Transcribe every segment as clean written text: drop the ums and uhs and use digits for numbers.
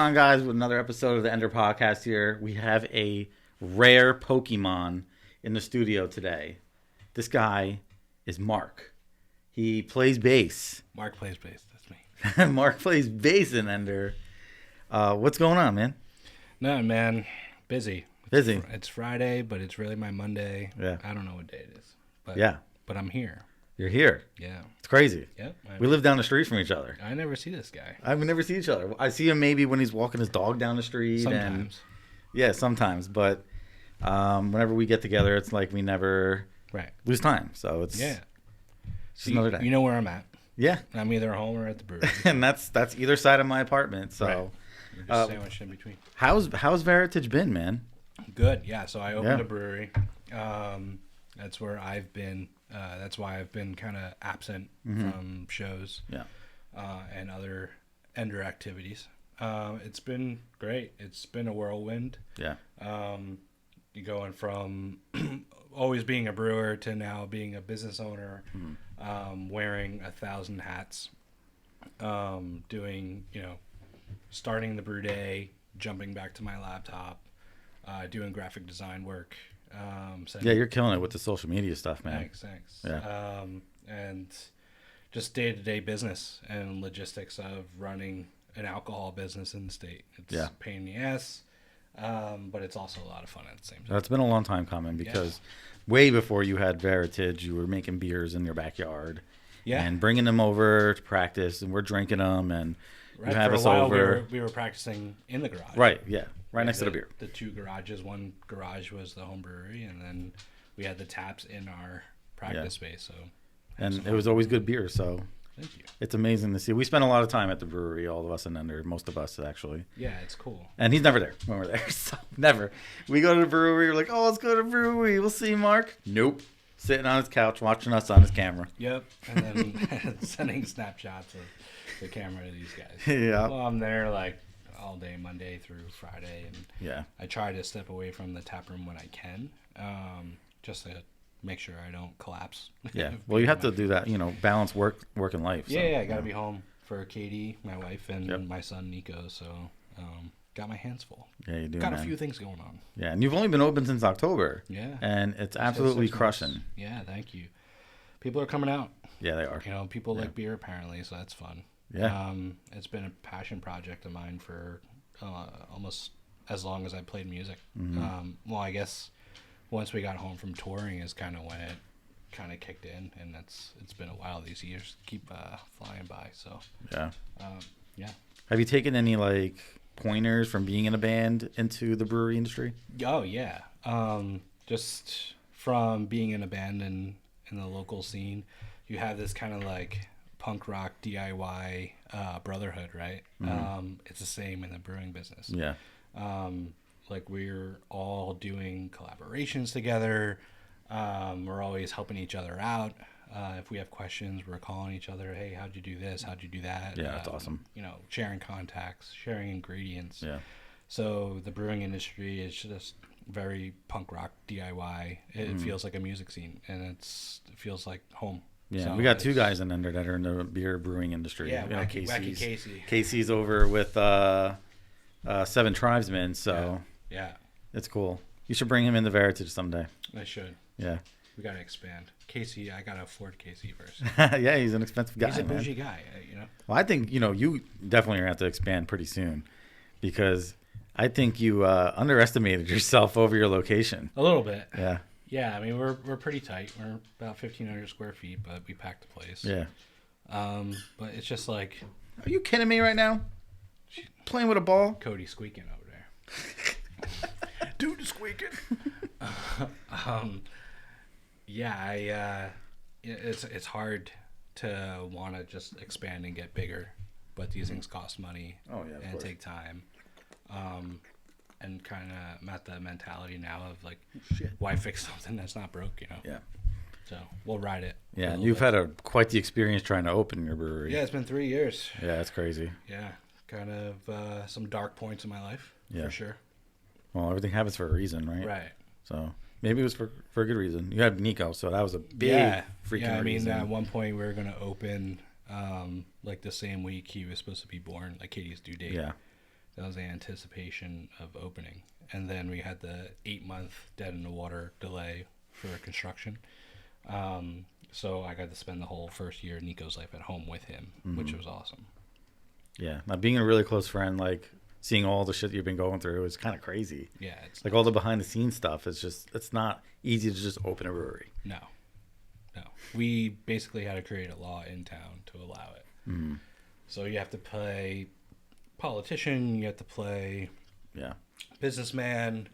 on, guys, with another episode of the Ender podcast here. We have a rare Pokemon in the studio today. This guy is Mark. He plays bass. Mark plays bass. That's me. Mark plays bass in Ender. What's going on, man? No, man. Busy. Busy. It's Friday, but it's really my Monday. Yeah. I don't know what day it is. But, Yeah. But I'm here. You're here. Yeah. It's crazy. Yep. We live down the street from each other. I never see this guy. We never see each other. I see him maybe when he's walking his dog down the street. Sometimes. Yeah, sometimes. But whenever we get together, it's like we never lose time. So it's just another day. You know where I'm at. Yeah. I'm either home or at the brewery. And that's either side of my apartment. So We're just sandwiched in between. how's Veritage been, man? Good. Yeah. So I opened a brewery. That's where I've been. That's why I've been kind of absent from shows and other Ender activities. It's been great. It's been a whirlwind. Yeah. You're going from always being a brewer to now being a business owner, wearing 1,000 hats, doing, starting the brew day, jumping back to my laptop, doing graphic design work. Yeah, you're killing it with the social media stuff, man. Thanks. Yeah. And just day-to-day business and logistics of running an alcohol business in the state. It's a pain in the ass, but it's also a lot of fun at the same time. It's been a long time coming because way before you had Veritage, you were making beers in your backyard and bringing them over to practice, and we're drinking them, and you have us over. We were practicing in the garage. Right, yeah. Right next to the beer. The two garages. One garage was the home brewery, and then we had the taps in our practice space. So, and it was always good beer. So, thank you. It's amazing to see. We spent a lot of time at the brewery, all of us in Ender, most of us actually. Yeah, it's cool. And he's never there when we're there. So never. We go to the brewery. We're like, oh, let's go to the brewery. We'll see Mark. Nope. Sitting on his couch watching us on his camera. Yep. And then sending snapshots of the camera to these guys. Yeah. Well, I'm there like all day Monday through Friday, and I try to step away from the tap room when I can, just to make sure I don't collapse. Yeah, well, you have to do that, balance work and life. So, I gotta be home for Katie, my wife, and my son Nico. So got my hands full. Yeah, you do. Got a few things going on. Yeah, and you've only been open since October. Yeah, and it's absolutely crushing. Yeah, thank you. People are coming out. Yeah, they are. People like beer apparently, so that's fun. Yeah. It's been a passion project of mine for almost as long as I played music. Well, I guess once we got home from touring is kind of when it kind of kicked in, and it's been a while. These years keep flying by. So yeah. Have you taken any pointers from being in a band into the brewery industry? Oh yeah. Just from being in a band in the local scene, you have this kind of punk rock DIY brotherhood, right? It's the same in the brewing business. Yeah. We're all doing collaborations together. We're always helping each other out. If we have questions, we're calling each other. Hey, how'd you do this? How'd you do that? Yeah, that's awesome. Sharing contacts, sharing ingredients. Yeah. So the brewing industry is just very punk rock DIY. It feels like a music scene, and it feels like home. Yeah, so we got two guys in Ender that are in the beer brewing industry. Yeah, Wacky Casey. Casey's over with Seven Tribesmen, so yeah, it's cool. You should bring him in the Veritage someday. I should. Yeah. We got to expand. Casey, I got to afford Casey first. Yeah, he's an expensive guy. He's a bougie guy, Well, I think, you definitely are going to have to expand pretty soon because I think you underestimated yourself over your location. A little bit. Yeah. Yeah, I mean, we're pretty tight. We're about 1,500 square feet, but we packed the place. Yeah. But it's just like... Are you kidding me right now? Playing with a ball? Cody squeaking over there. Dude is squeaking. It's hard to want to just expand and get bigger, but these things cost money and take time. And kind of I'm at the mentality now of why fix something that's not broke, Yeah. So we'll ride it. Yeah, and you've had quite the experience trying to open your brewery. Yeah, it's been 3 years. Yeah, that's crazy. Yeah, kind of some dark points in my life, for sure. Well, everything happens for a reason, right? Right. So maybe it was for a good reason. You had Nico, so that was a big freaking reason. At one point we were going to open the same week he was supposed to be born, Katie's due date. Yeah. That was the anticipation of opening. And then we had the 8-month dead in the water delay for construction. So I got to spend the whole first year of Nico's life at home with him, which was awesome. Yeah. Now, being a really close friend, like seeing all the shit you've been going through is kind of crazy. Yeah. It's like all the behind the scenes stuff is just, it's not easy to just open a brewery. No. We basically had to create a law in town to allow it. Mm-hmm. So you have to play politician, you have to play businessman,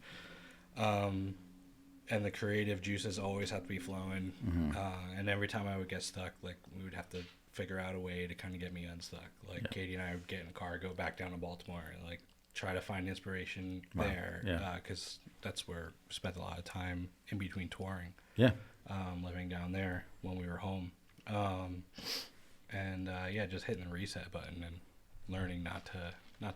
and the creative juices always have to be flowing. And every time I would get stuck, like we would have to figure out a way to kind of get me unstuck. Like Katie and I would get in a car, go back down to Baltimore, and like try to find inspiration there, because that's where we spent a lot of time in between touring. Living down there when we were home, and just hitting the reset button and learning not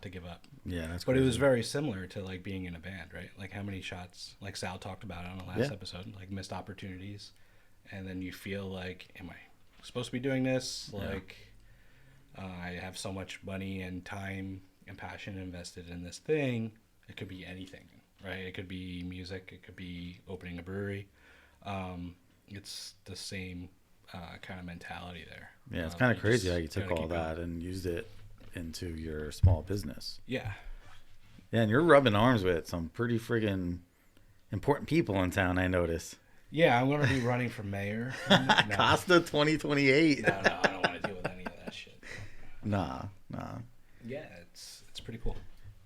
to give up. Yeah, that's. But crazy. it was very similar to like being in a band, right? Like how many shots, like Sal talked about on the last episode, like missed opportunities, and then you feel like, am I supposed to be doing this? Like, I have so much money and time and passion invested in this thing. It could be anything, right? It could be music. It could be opening a brewery. It's the same kind of mentality there. Yeah, it's kind of crazy how you took all that and used it into your small business. Yeah, and you're rubbing arms with some pretty friggin' important people in town, I notice. Yeah, I'm going to be running for mayor. Costa 2028. No, I don't want to deal with any of that shit. Nah. Yeah, it's pretty cool.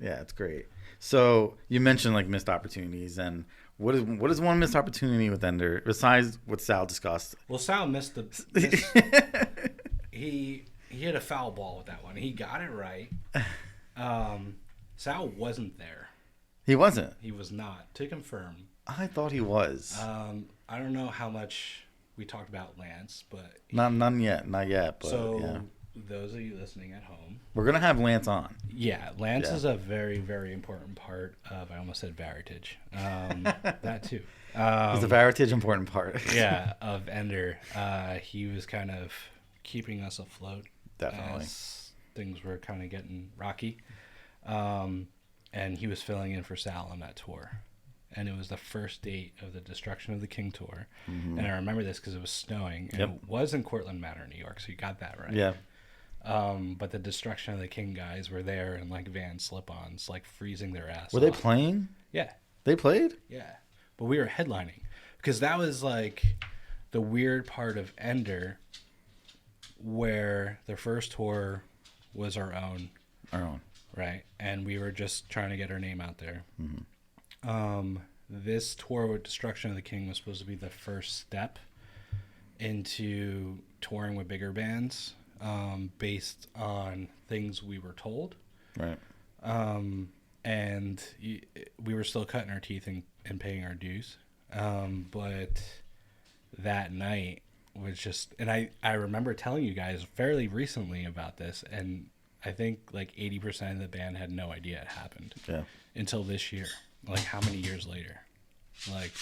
Yeah, it's great. So you mentioned like missed opportunities, and what is one missed opportunity with Ender besides what Sal discussed? Well, Sal missed he hit a foul ball with that one. He got it right. Sal wasn't there. He wasn't. He was not. To confirm. I thought he was. I don't know how much we talked about Lance, but not yet. But so those of you listening at home, we're gonna have Lance on. Yeah, Lance is a very, very important part of. I almost said Veritage. That too. Is the Veritage important part? Of Ender. He was kind of keeping us afloat. Definitely. As things were kind of getting rocky, and he was filling in for Sal on that tour. And it was the first date of the Destruction of the King tour. And I remember this because it was snowing. And it was in Cortland Manor, New York, so you got that right. Yeah. But the Destruction of the King guys were there in like Van slip-ons, like freezing their ass Were off. they playing? Yeah. They played? Yeah. But we were headlining. Because that was like the weird part of Ender, where their first tour was our own. Right? And we were just trying to get our name out there. This tour with Destruction of the King was supposed to be the first step into touring with bigger bands, based on things we were told. Right. And we were still cutting our teeth and paying our dues. But that night was just, and I remember telling you guys fairly recently about this, and I think like 80% of the band had no idea it happened until this year. Like how many years later? Like,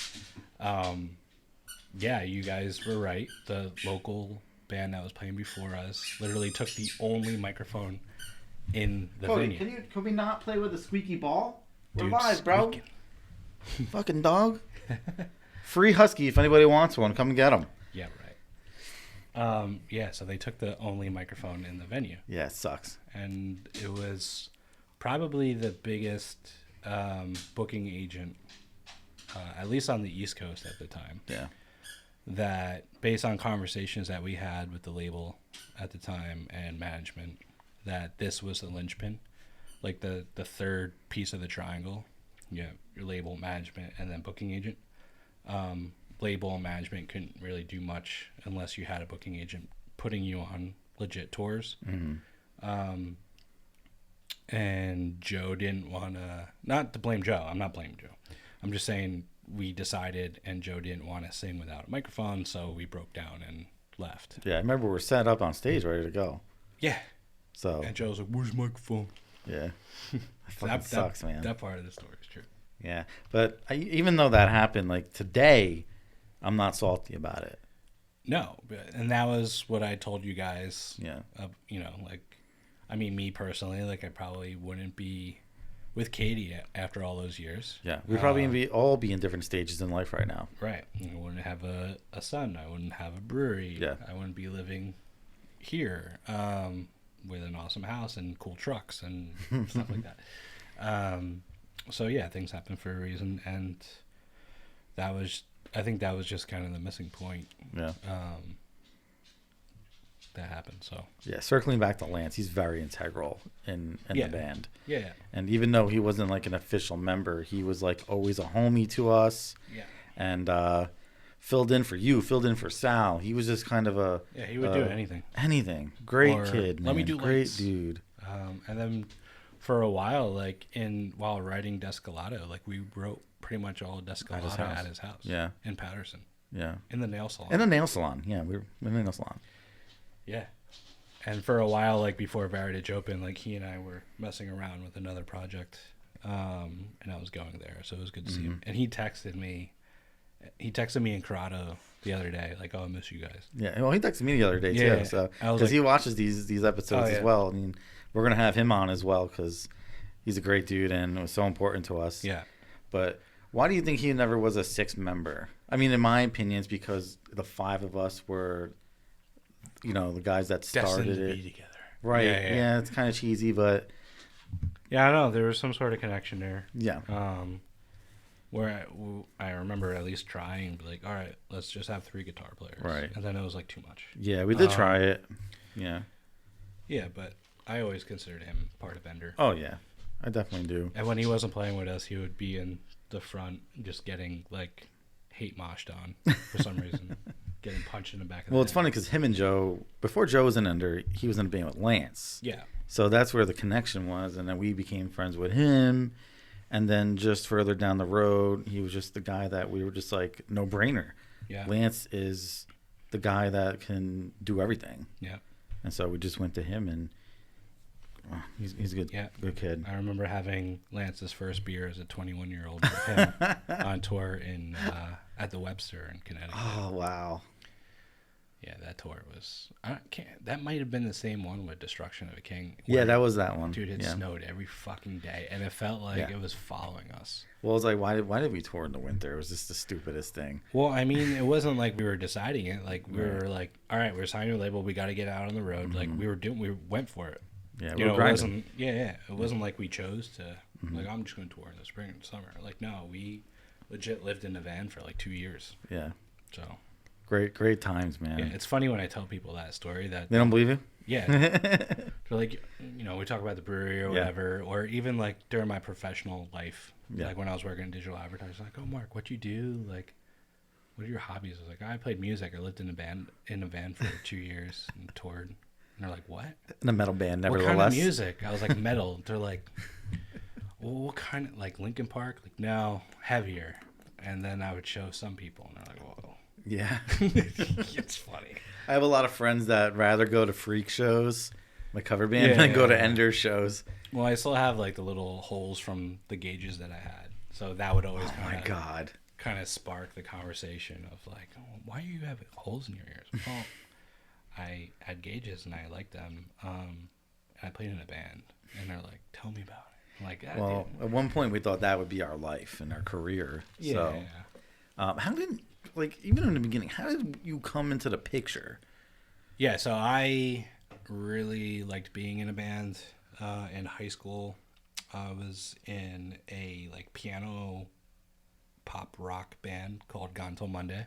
you guys were right. The local band that was playing before us literally took the only microphone in the venue. Can we not play with a squeaky ball? We're Dude, live, bro. squeaking. Fucking dog. Free husky if anybody wants one. Come and get them. Yeah, right. So they took the only microphone in the venue. Yeah, it sucks. And it was probably the biggest booking agent, at least on the East Coast at the time. Yeah. That based on conversations that we had with the label at the time and management, that this was the linchpin, like the third piece of the triangle. Yeah, your label, management, and then booking agent. Label and management couldn't really do much unless you had a booking agent putting you on legit tours. And Joe didn't want to, not to blame Joe, I'm not blaming Joe. I'm just saying we decided and Joe didn't want to sing without a microphone, so we broke down and left. Yeah, I remember we're set up on stage ready to go. Yeah. So. And Joe's like, where's the microphone? Yeah. That sucks, man. That part of the story is true. Yeah. But even though that happened, like today, I'm not salty about it. No. And that was what I told you guys. Yeah. Me personally, like I probably wouldn't be with Katie after all those years. Yeah, we'd probably all be in different stages in life right now. Right. I wouldn't have a son. I wouldn't have a brewery. Yeah. I wouldn't be living here with an awesome house and cool trucks and stuff like that. So yeah, things happen for a reason, and I think that was just kind of the missing point. Yeah. That happened. So yeah, circling back to Lance, he's very integral in the band. Yeah. And even though he wasn't like an official member, he was like always a homie to us. Yeah. And filled in for you, filled in for Sal. He was just kind of a he would do anything. Anything. Great or, kid, man. Let me do great lights. Dude. And then for a while, like while writing Descalado, like we wrote pretty much all of Descalado at his house. Yeah. In Patterson. Yeah. In the nail salon. Yeah, we were in the nail salon. Yeah. And for a while, like before Veritage opened, like he and I were messing around with another project, and I was going there, so it was good to see him. And he texted me in Corrado the other day, like, "Oh, I miss you guys." Yeah, well, he texted me the other day too, so because he watches these episodes as well. I mean, we're gonna have him on as well because he's a great dude and it was so important to us. Yeah. But why do you think he never was a sixth member? I mean, in my opinion, it's because the five of us were, the guys that started destined to it. be together. Right. Yeah, it's kind of cheesy, but yeah, I know there was some sort of connection there. Yeah. Where I remember at least trying, like, all right, let's just have 3 guitar players. Right. And then it was like too much. Yeah, we did try it. Yeah. Yeah, but I always considered him part of ENDER. Oh yeah, I definitely do. And when he wasn't playing with us, he would be in the front, just getting like hate moshed on for some reason, getting punched in the back of the Well, head. it's funny because him and Joe, before Joe was in ENDER, he was in a band with Lance. Yeah. So that's where the connection was, and then we became friends with him. And then just further down the road, he was just the guy that we were just like, no brainer. Yeah. Lance is the guy that can do everything. Yeah. And so we just went to him, and he's a good kid. I remember having Lance's first beer as a 21-year-old with him on tour at the Webster in Connecticut. Oh, wow. Yeah, that tour was... that might have been the same one with Destruction of a King. Yeah, that was that one. Dude, it snowed every fucking day, and it felt like it was following us. Well, it was like, why did we tour in the winter? It was just the stupidest thing. Well, I mean, it wasn't like we were deciding it. Like, we were like, all right, we're signing a label. We got to get out on the road. Like, we went for it. Yeah, we were grinding. It wasn't like we chose to, like, I'm just going to tour in the spring and summer. Like, no, we legit lived in a van for like 2 years. Yeah. So... Great times, man. Yeah, it's funny when I tell people that story that they don't believe you. Yeah, they're like, we talk about the brewery or whatever, or even like during my professional life, like when I was working in digital advertising, like, oh, Mark, what you do? Like, what are your hobbies? I was like, I played music. I lived in a van for 2 years and toured. And they're like, what? In a metal band, nevertheless. What kind of music? I was like, metal. They're like, well, what kind of, like Linkin Park? Like, no, heavier. And then I would show some people, and they're like, whoa. Yeah. It's funny. I have a lot of friends that rather go to freak shows, my cover band, than go to ENDER shows. Well, I still have like the little holes from the gauges that I had. So that would always kind of spark the conversation of like, oh, why do you have holes in your ears? Well, I had gauges and I liked them. And I played in a band. And they're like, tell me about it. I'm like, well, at one point we thought that would be our life and our career. Yeah. So, how did... Like, even in the beginning, how did you come into the picture? Yeah, so I really liked being in a band in high school. I was in a, like, piano pop rock band called Gone Till Monday.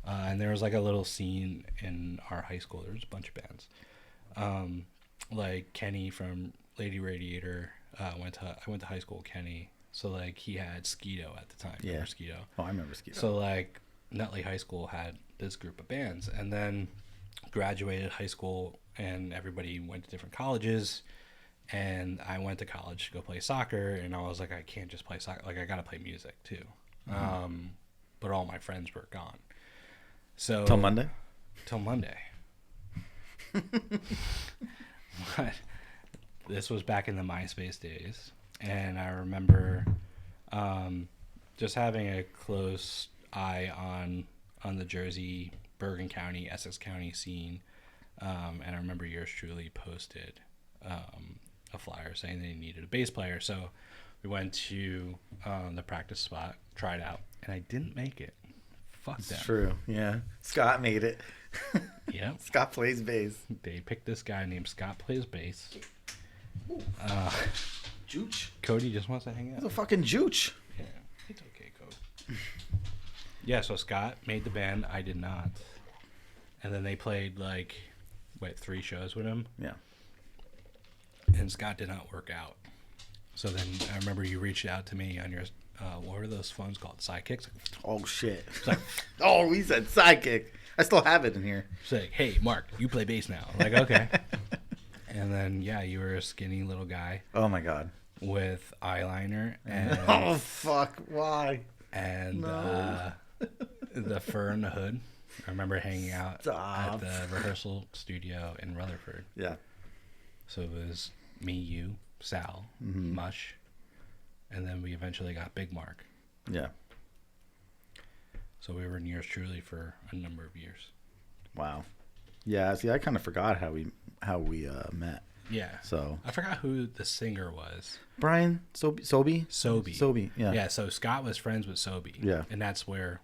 And there was, like, a little scene in our high school. There was a bunch of bands. Like, Kenny from Lady Radiator. I went to high school with Kenny. So, like, he had Skeeto at the time. Yeah. Remember Skeeto? Oh, I remember Skeeto. So, like... Nutley High School had this group of bands, and then graduated high school and everybody went to different colleges, and I went to college to go play soccer, and I was like, I can't just play soccer, like I gotta play music too. But all my friends were gone, so till Monday But this was back in the MySpace days, and I remember just having a close eye on the Jersey, Bergen County, Essex County scene, and I remember yours truly posted a flyer saying they needed a bass player. So we went to the practice spot, tried out, and I didn't make it. Fuck It's them. true. Yeah. Scott made it. Yeah. Scott plays bass. They picked this guy named Scott Plays Bass. Jooch. Cody just wants to hang He's out. a fucking jooch. Yeah, it's okay, Cody. Yeah, so Scott made the band. I did not. And then they played, 3 shows with him. Yeah. And Scott did not work out. So then I remember you reached out to me on your, what were those phones called? Sidekicks? Oh, shit. Oh, we said sidekick. I still have it in here. It's like, hey, Mark, you play bass now. I'm like, okay. And then, yeah, you were a skinny little guy Oh, my God. with eyeliner and Oh, fuck. Why? and No. the fur in the hood. I remember hanging out Stop. at the rehearsal studio in Rutherford. Yeah. So it was me, you, Sal, Mush, and then we eventually got Big Mark. Yeah. So we were in yours truly for a number of years. Wow. Yeah, see, I kind of forgot how we met. Yeah. So I forgot who the singer was. Brian Sobe. Sobe. Yeah. Yeah, so Scott was friends with Sobe. Yeah. And that's where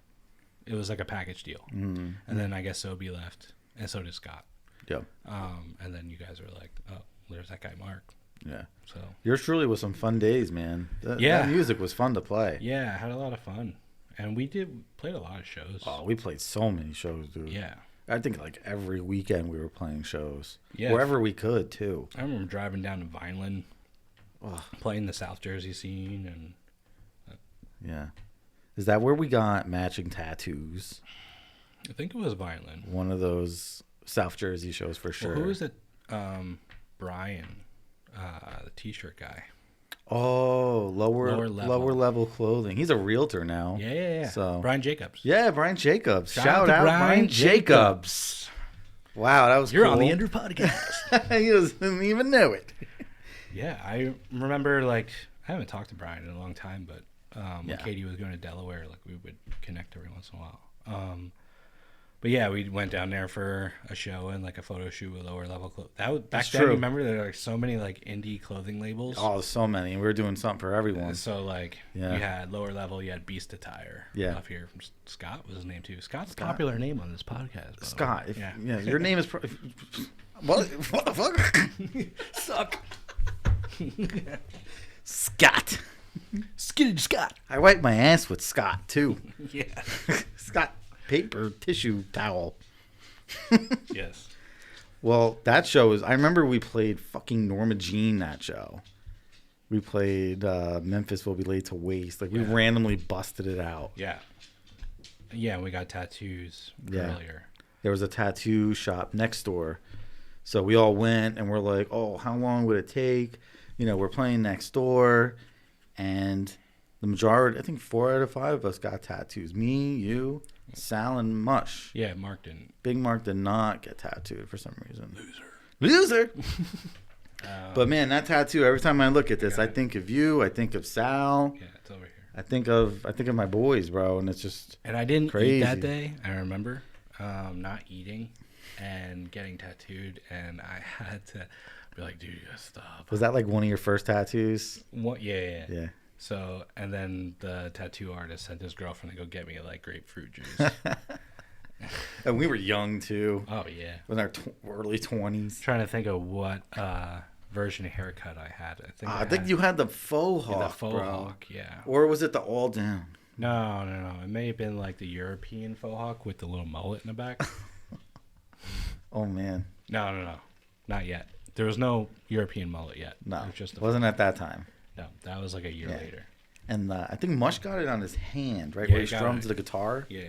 it was like a package deal. Mm-hmm. And then I guess Sobe left, and so did Scott. Yeah. And then you guys were like, oh, there's that guy Mark. Yeah. So Yours truly was some fun days, man. That music was fun to play. yeah, I had a lot of fun. And we played a lot of shows. Oh, we played so many shows, dude. Yeah. I think every weekend we were playing shows. Yeah. Wherever we could, too. I remember driving down to Vineland, playing the South Jersey scene, and Yeah. Is that where we got matching tattoos? I think it was Vineland. One of those South Jersey shows for sure. Well, who was it? Brian, the T-shirt guy. Oh, lower level clothing. He's a realtor now. Yeah. So Brian Jacobs. yeah, Brian Jacobs. Shout Shout out out to Brian Brian Jacobs. Wow, that was You're cool. on the Ender podcast. He doesn't even know it. Yeah, I remember, I haven't talked to Brian in a long time, but when Yeah. Katie was going to Delaware, we would connect every once in a while. But yeah, we went down there for a show and a photo shoot with lower level clothes. Back That's then, true. remember there were so many indie clothing labels. Oh, so many. We were doing something for everyone. So Yeah. you had lower level, you had Beast Attire. Yeah. Up here from Scott was his name too. Scott's a popular name on this podcast. By the Scott. way. Yeah, your name is. What the fuck? Suck. Scott. Skinny Scott. I wipe my ass with Scott too. Yeah. Scott paper tissue towel. Yes. Well, that show is. I remember we played fucking Norma Jean that show. We played Memphis Will Be Laid to Waste. We randomly busted it out. Yeah. Yeah, we got tattoos Yeah. earlier. There was a tattoo shop next door. So we all went and we're like, oh, how long would it take? We're playing next door. And the majority, I think 4 out of 5 of us got tattoos. Me, you, Sal, and Mush. Yeah, Mark didn't. Big Mark did not get tattooed for some reason. Loser. But man, that tattoo, every time I look at this, I think of you. I think of Sal. Yeah, it's over here. I think of my boys, bro. And it's just And I didn't crazy. eat that day. I remember not eating and getting tattooed. And I had to be like, dude, you gotta stop. Was that one of your first tattoos? What? Yeah. Yeah. So, and then the tattoo artist sent his girlfriend to go get me grapefruit juice. And we were young too. Oh, yeah. In our early 20s. Trying to think of what version of haircut I had. I think you had the faux hawk, the faux bro. hawk, yeah. Or was it the all down? No. It may have been the European faux hawk with the little mullet in the back. Oh man. No. Not yet. There was no European mullet yet. No. It was just wasn't at that time. No, that was a year later. And I think Mush got it on his hand, right? Yeah, Where he he got strums it. the guitar. Yeah.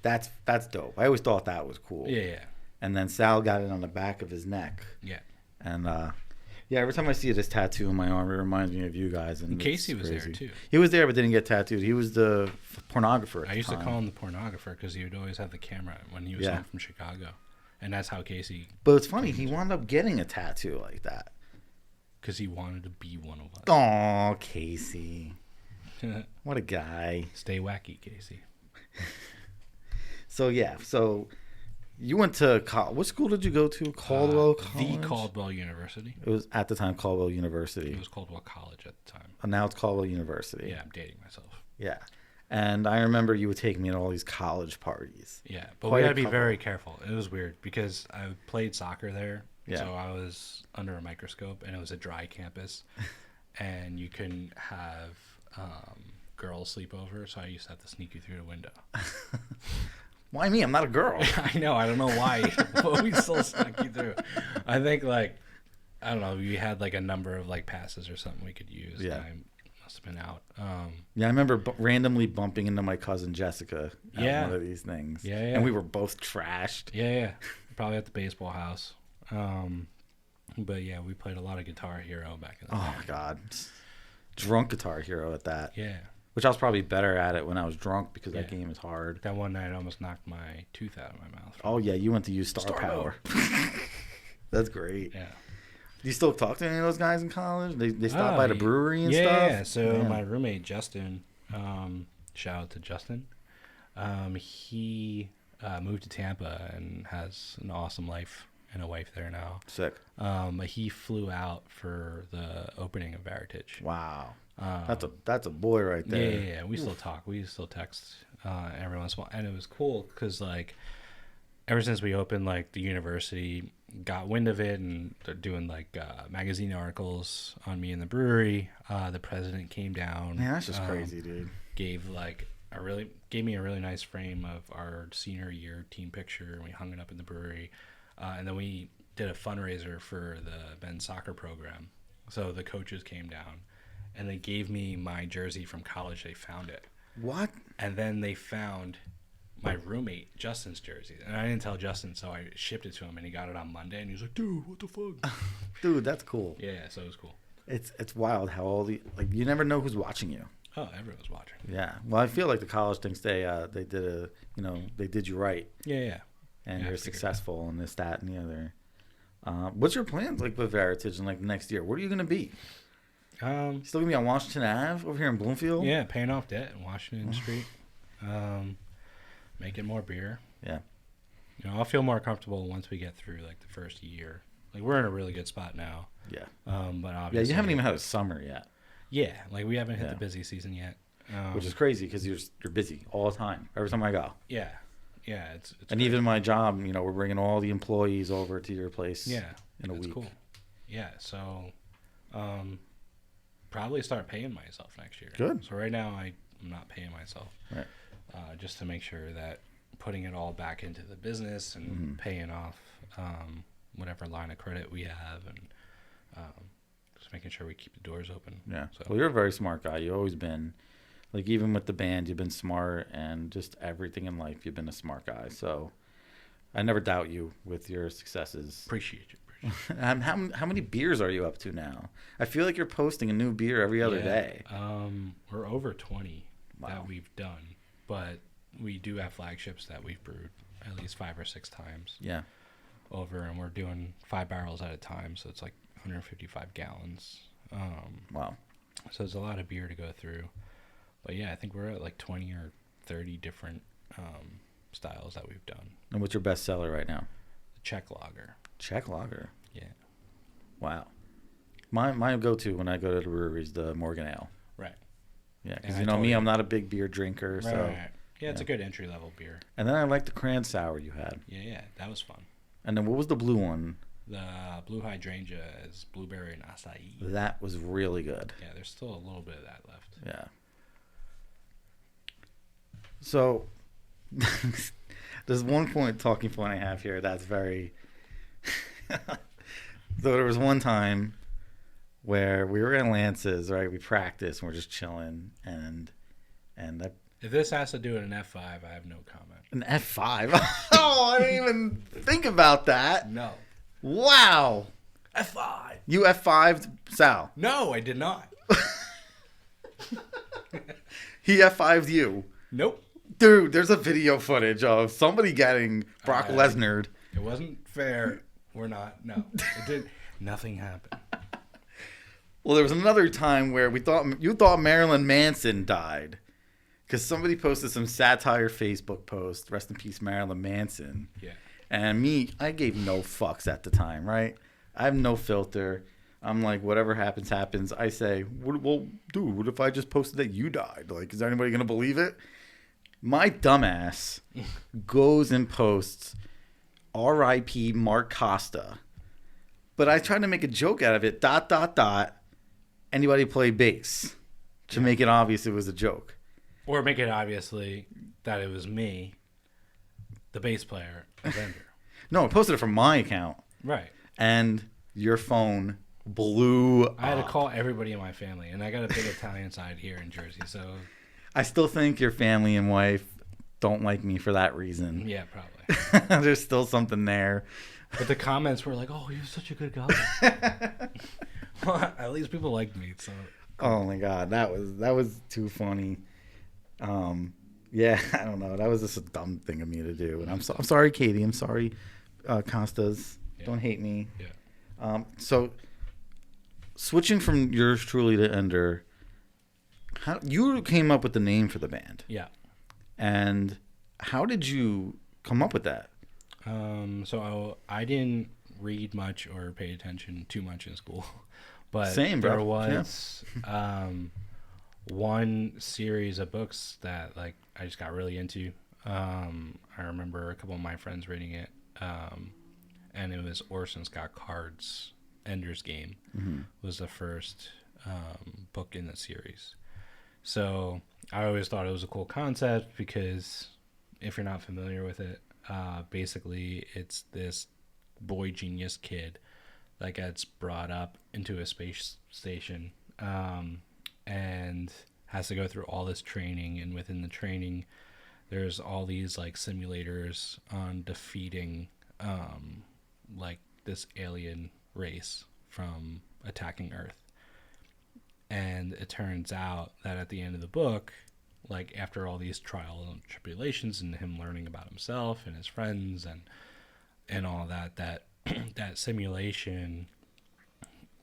That's dope. I always thought that was cool. Yeah. And then Sal got it on the back of his neck. Yeah. And every time I see this tattoo on my arm, it reminds me of you guys. And Casey was there crazy. too. He was there, but didn't get tattooed. He was the pornographer. I used to call him the pornographer because he would always have the camera when he was home from Chicago. And that's how Casey... But it's funny, he wound up getting a tattoo like that. Because he wanted to be one of us. Aw, Casey. What a guy. Stay wacky, Casey. So You went to what school did you go to? Caldwell College? The Caldwell University. It was at the time Caldwell University. It was Caldwell College at the time. And now it's Caldwell University. Yeah, I'm dating myself. Yeah. And I remember you would take me to all these college parties. Yeah, but we had to be very careful. It was weird because I played soccer there. Yeah. So I was under a microscope, and it was a dry campus. And you couldn't have girls sleep over, so I used to have to sneak you through the window. Why me? I'm not a girl. I know. I don't know why, but we still snuck you through. I think, like, I don't know, we had, like, a number of, like, passes or something we could use. Yeah. I must have been out. Yeah, I remember randomly bumping into my cousin Jessica at one of these things. Yeah. And we were both trashed. Yeah. Probably at the baseball house. But yeah, we played a lot of Guitar Hero back in the day. Oh my God. Drunk Guitar Hero at that. Yeah. Which I was probably better at it when I was drunk because that game is hard. That one night I almost knocked my tooth out of my mouth. Oh yeah, you went to use Star Power. That's great. Yeah. Do you still talk to any of those guys in college? They stopped by the brewery and stuff? Yeah, so my roommate Justin, shout out to Justin, he moved to Tampa and has an awesome life and a wife there now. Sick. But he flew out for the opening of Veritage. Wow. That's a boy right there. Yeah. We still talk. We still text every once in a while. And it was cool because, like, ever since we opened, like, the university got wind of it, and they're doing, like, magazine articles on me in the brewery. The president came down. Man, that's just crazy, dude. Gave me a really nice frame of our senior year team picture, and we hung it up in the brewery. And then we did a fundraiser for the men's soccer program. So the coaches came down, and they gave me my jersey from college. They found it. What? And then they found my roommate Justin's jersey, and I didn't tell Justin, so I shipped it to him, and he got it on Monday, and he was like, "Dude, what the fuck?" Dude, that's cool. Yeah, so it was cool. It's wild how all you never know who's watching you. Oh, everyone's watching. Yeah. Well, I feel like the college thinks they did you right. Yeah. And you're successful in this, that, and the other. What's your plans like with Veritage in like next year? Where are you gonna be? Still gonna be on Washington Ave over here in Bloomfield? Yeah, paying off debt in Washington Street. Making more beer. Yeah. I'll feel more comfortable once we get through like the first year. Like we're in a really good spot now. Yeah. But obviously, you haven't even had a summer yet. Yeah, like we haven't hit the busy season yet. Which is crazy because you're busy all the time. Every time I go. Yeah. Yeah, it's and crazy. Even my job, we're bringing all the employees over to your place. Yeah, in a week. Cool. Yeah, so probably start paying myself next year. Good. So right now I'm not paying myself. Right. Just to make sure that putting it all back into the business and paying off whatever line of credit we have, and just making sure we keep the doors open. Yeah. So. Well, you're a very smart guy. You've always been. Like, even with the band, you've been smart, and just everything in life, you've been a smart guy. So I never doubt you with your successes. Appreciate you. How many beers are you up to now? I feel like you're posting a new beer every other day. We're over 20 that we've done, but we do have flagships that we've brewed at least 5 or 6 times. Yeah. Over, and we're doing 5 barrels at a time, so it's like 155 gallons. Wow. So it's a lot of beer to go through. But yeah, I think we're at like 20 or 30 different styles that we've done. And what's your best seller right now? The Czech lager. Czech lager? Yeah. Wow. My go-to when I go to the brewery is the Morgan Ale. Right. Yeah, because me, I'm not a big beer drinker. Right, so right. Yeah, it's a good entry-level beer. And then I like the cran sour you had. Yeah, that was fun. And then what was the blue one? The blue hydrangea is blueberry and acai. That was really good. Yeah, there's still a little bit of that left. Yeah. So, there's one talking point I have here that's very... So there was one time where we were in Lance's, right? We practiced and we're just chilling, and if this has to do with an F5, I have no comment. An F5? Oh, I didn't even think about that. No. Wow. F5. You F5'd Sal? No, I did not. He F5'd you? Nope. Dude, there's a video footage of somebody getting Brock Lesnar. It wasn't fair. We're not. No. It did. Nothing happened. Well, there was another time where you thought Marilyn Manson died. Because somebody posted some satire Facebook post, rest in peace, Marilyn Manson. Yeah. And me, I gave no fucks at the time, right? I have no filter. I'm like, whatever happens, happens. I say, well, dude, what if I just posted that you died? Like, is anybody going to believe it? My dumbass goes and posts R.I.P. Mark Costa. But I tried to make a joke out of it. ... Anybody play bass? To make it obvious it was a joke. Or make it obviously that it was me, the bass player of Ender. No, I posted it from my account. Right. And your phone blew I had to up. call everybody in my family, and I got a big Italian side here in Jersey, so... I still think your family and wife don't like me for that reason. Yeah, probably. There's still something there. But the comments were like, oh, you're such a good guy. Well, at least people liked me, so... Oh my god, that was too funny. Yeah, I don't know. That was just a dumb thing of me to do. And I'm sorry, Katie. I'm sorry, Costas. Yeah. Don't hate me. Yeah. So, switching from yours truly to Ender, how you came up with the name for the band? Yeah. And how did you come up with that? So I didn't read much or pay attention too much in school, but Same, bro. there was one series of books that like I just got really into. I remember a couple of my friends reading it, and it was Orson Scott Card's Ender's Game. Was the first book in the series. So I always thought it was a cool concept because if you're not familiar with it, basically it's this boy genius kid that gets brought up into a space station and has to go through all this training, and within the training there's all these like simulators on defeating like this alien race from attacking Earth. And it turns out that at the end of the book, like after all these trials and tribulations and him learning about himself and his friends and all that that simulation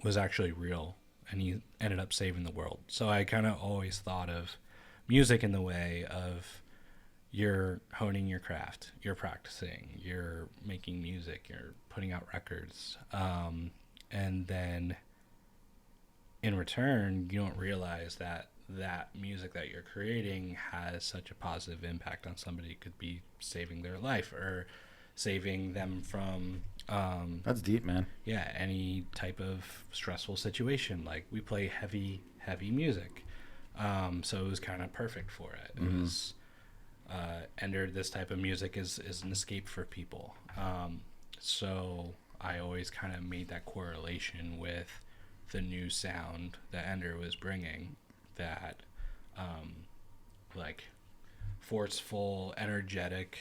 was actually real, and he ended up saving the world. So I kind of always thought of music in the way of you're honing your craft, you're practicing, you're making music, you're putting out records, and then in return, you don't realize that music that you're creating has such a positive impact on somebody. It could be saving their life or saving them from... That's deep, man. Yeah, any type of stressful situation. Like, we play heavy music. So it was kind of perfect for it. It was... Ender, this type of music is an escape for people. So I always kind of made that correlation with the new sound that Ender was bringing, that like forceful, energetic,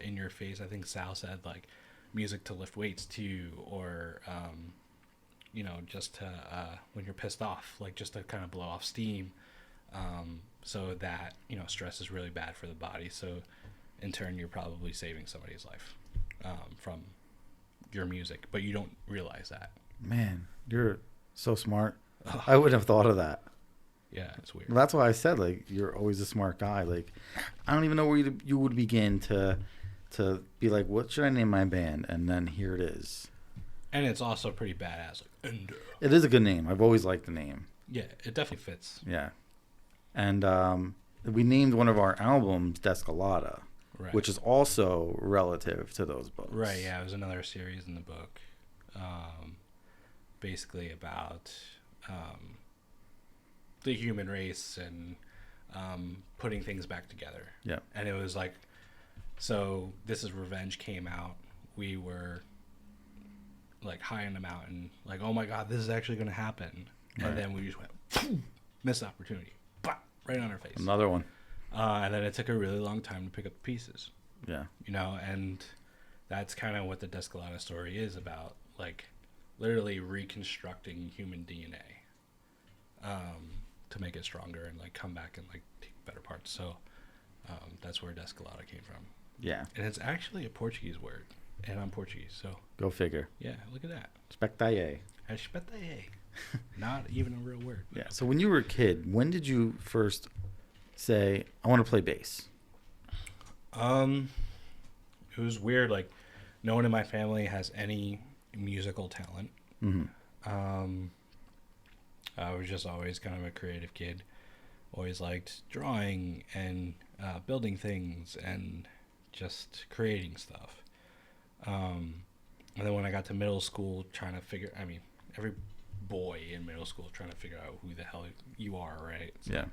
in your face. I think Sal said like music to lift weights too, or just to when you're pissed off, like just to kind of blow off steam, so that stress is really bad for the body. So in turn you're probably saving somebody's life from your music, but you don't realize that. Man, you're so smart. I wouldn't have thought of that. Yeah, it's weird. Well, that's why I said, like, you're always a smart guy. Like, I don't even know where you would begin to be like, what should I name my band? And then here it is. And it's also pretty badass. Like, Ender. It is a good name. I've always liked the name. Yeah, it definitely fits. Yeah. And we named one of our albums Descolada, right, which is also relative to those books. Right, yeah. It was another series in the book. Basically about the human race and putting things back together. Yeah. And it was like, so This Is Revenge came out. We were like high on the mountain, like, oh my God, this is actually going to happen. Right. And then we just went, missed opportunity. Bah, right on our face. Another one. And then it took a really long time to pick up the pieces. Yeah. And that's kind of what the Descolada story is about. Like, literally reconstructing human DNA to make it stronger and like come back and like take better parts. So that's where Descolada came from. Yeah. And it's actually a Portuguese word, and I'm Portuguese, so go figure. Yeah, look at that. Spectaye. Spectaye. Not even a real word. Yeah. So when you were a kid, when did you first say, I want to play bass? It was weird. Like, no one in my family has any musical talent. Mm-hmm. I was just always kind of a creative kid. Always liked drawing and building things and just creating stuff. And then when I got to middle school, every boy in middle school trying to figure out who the hell you are, right? So Yeah.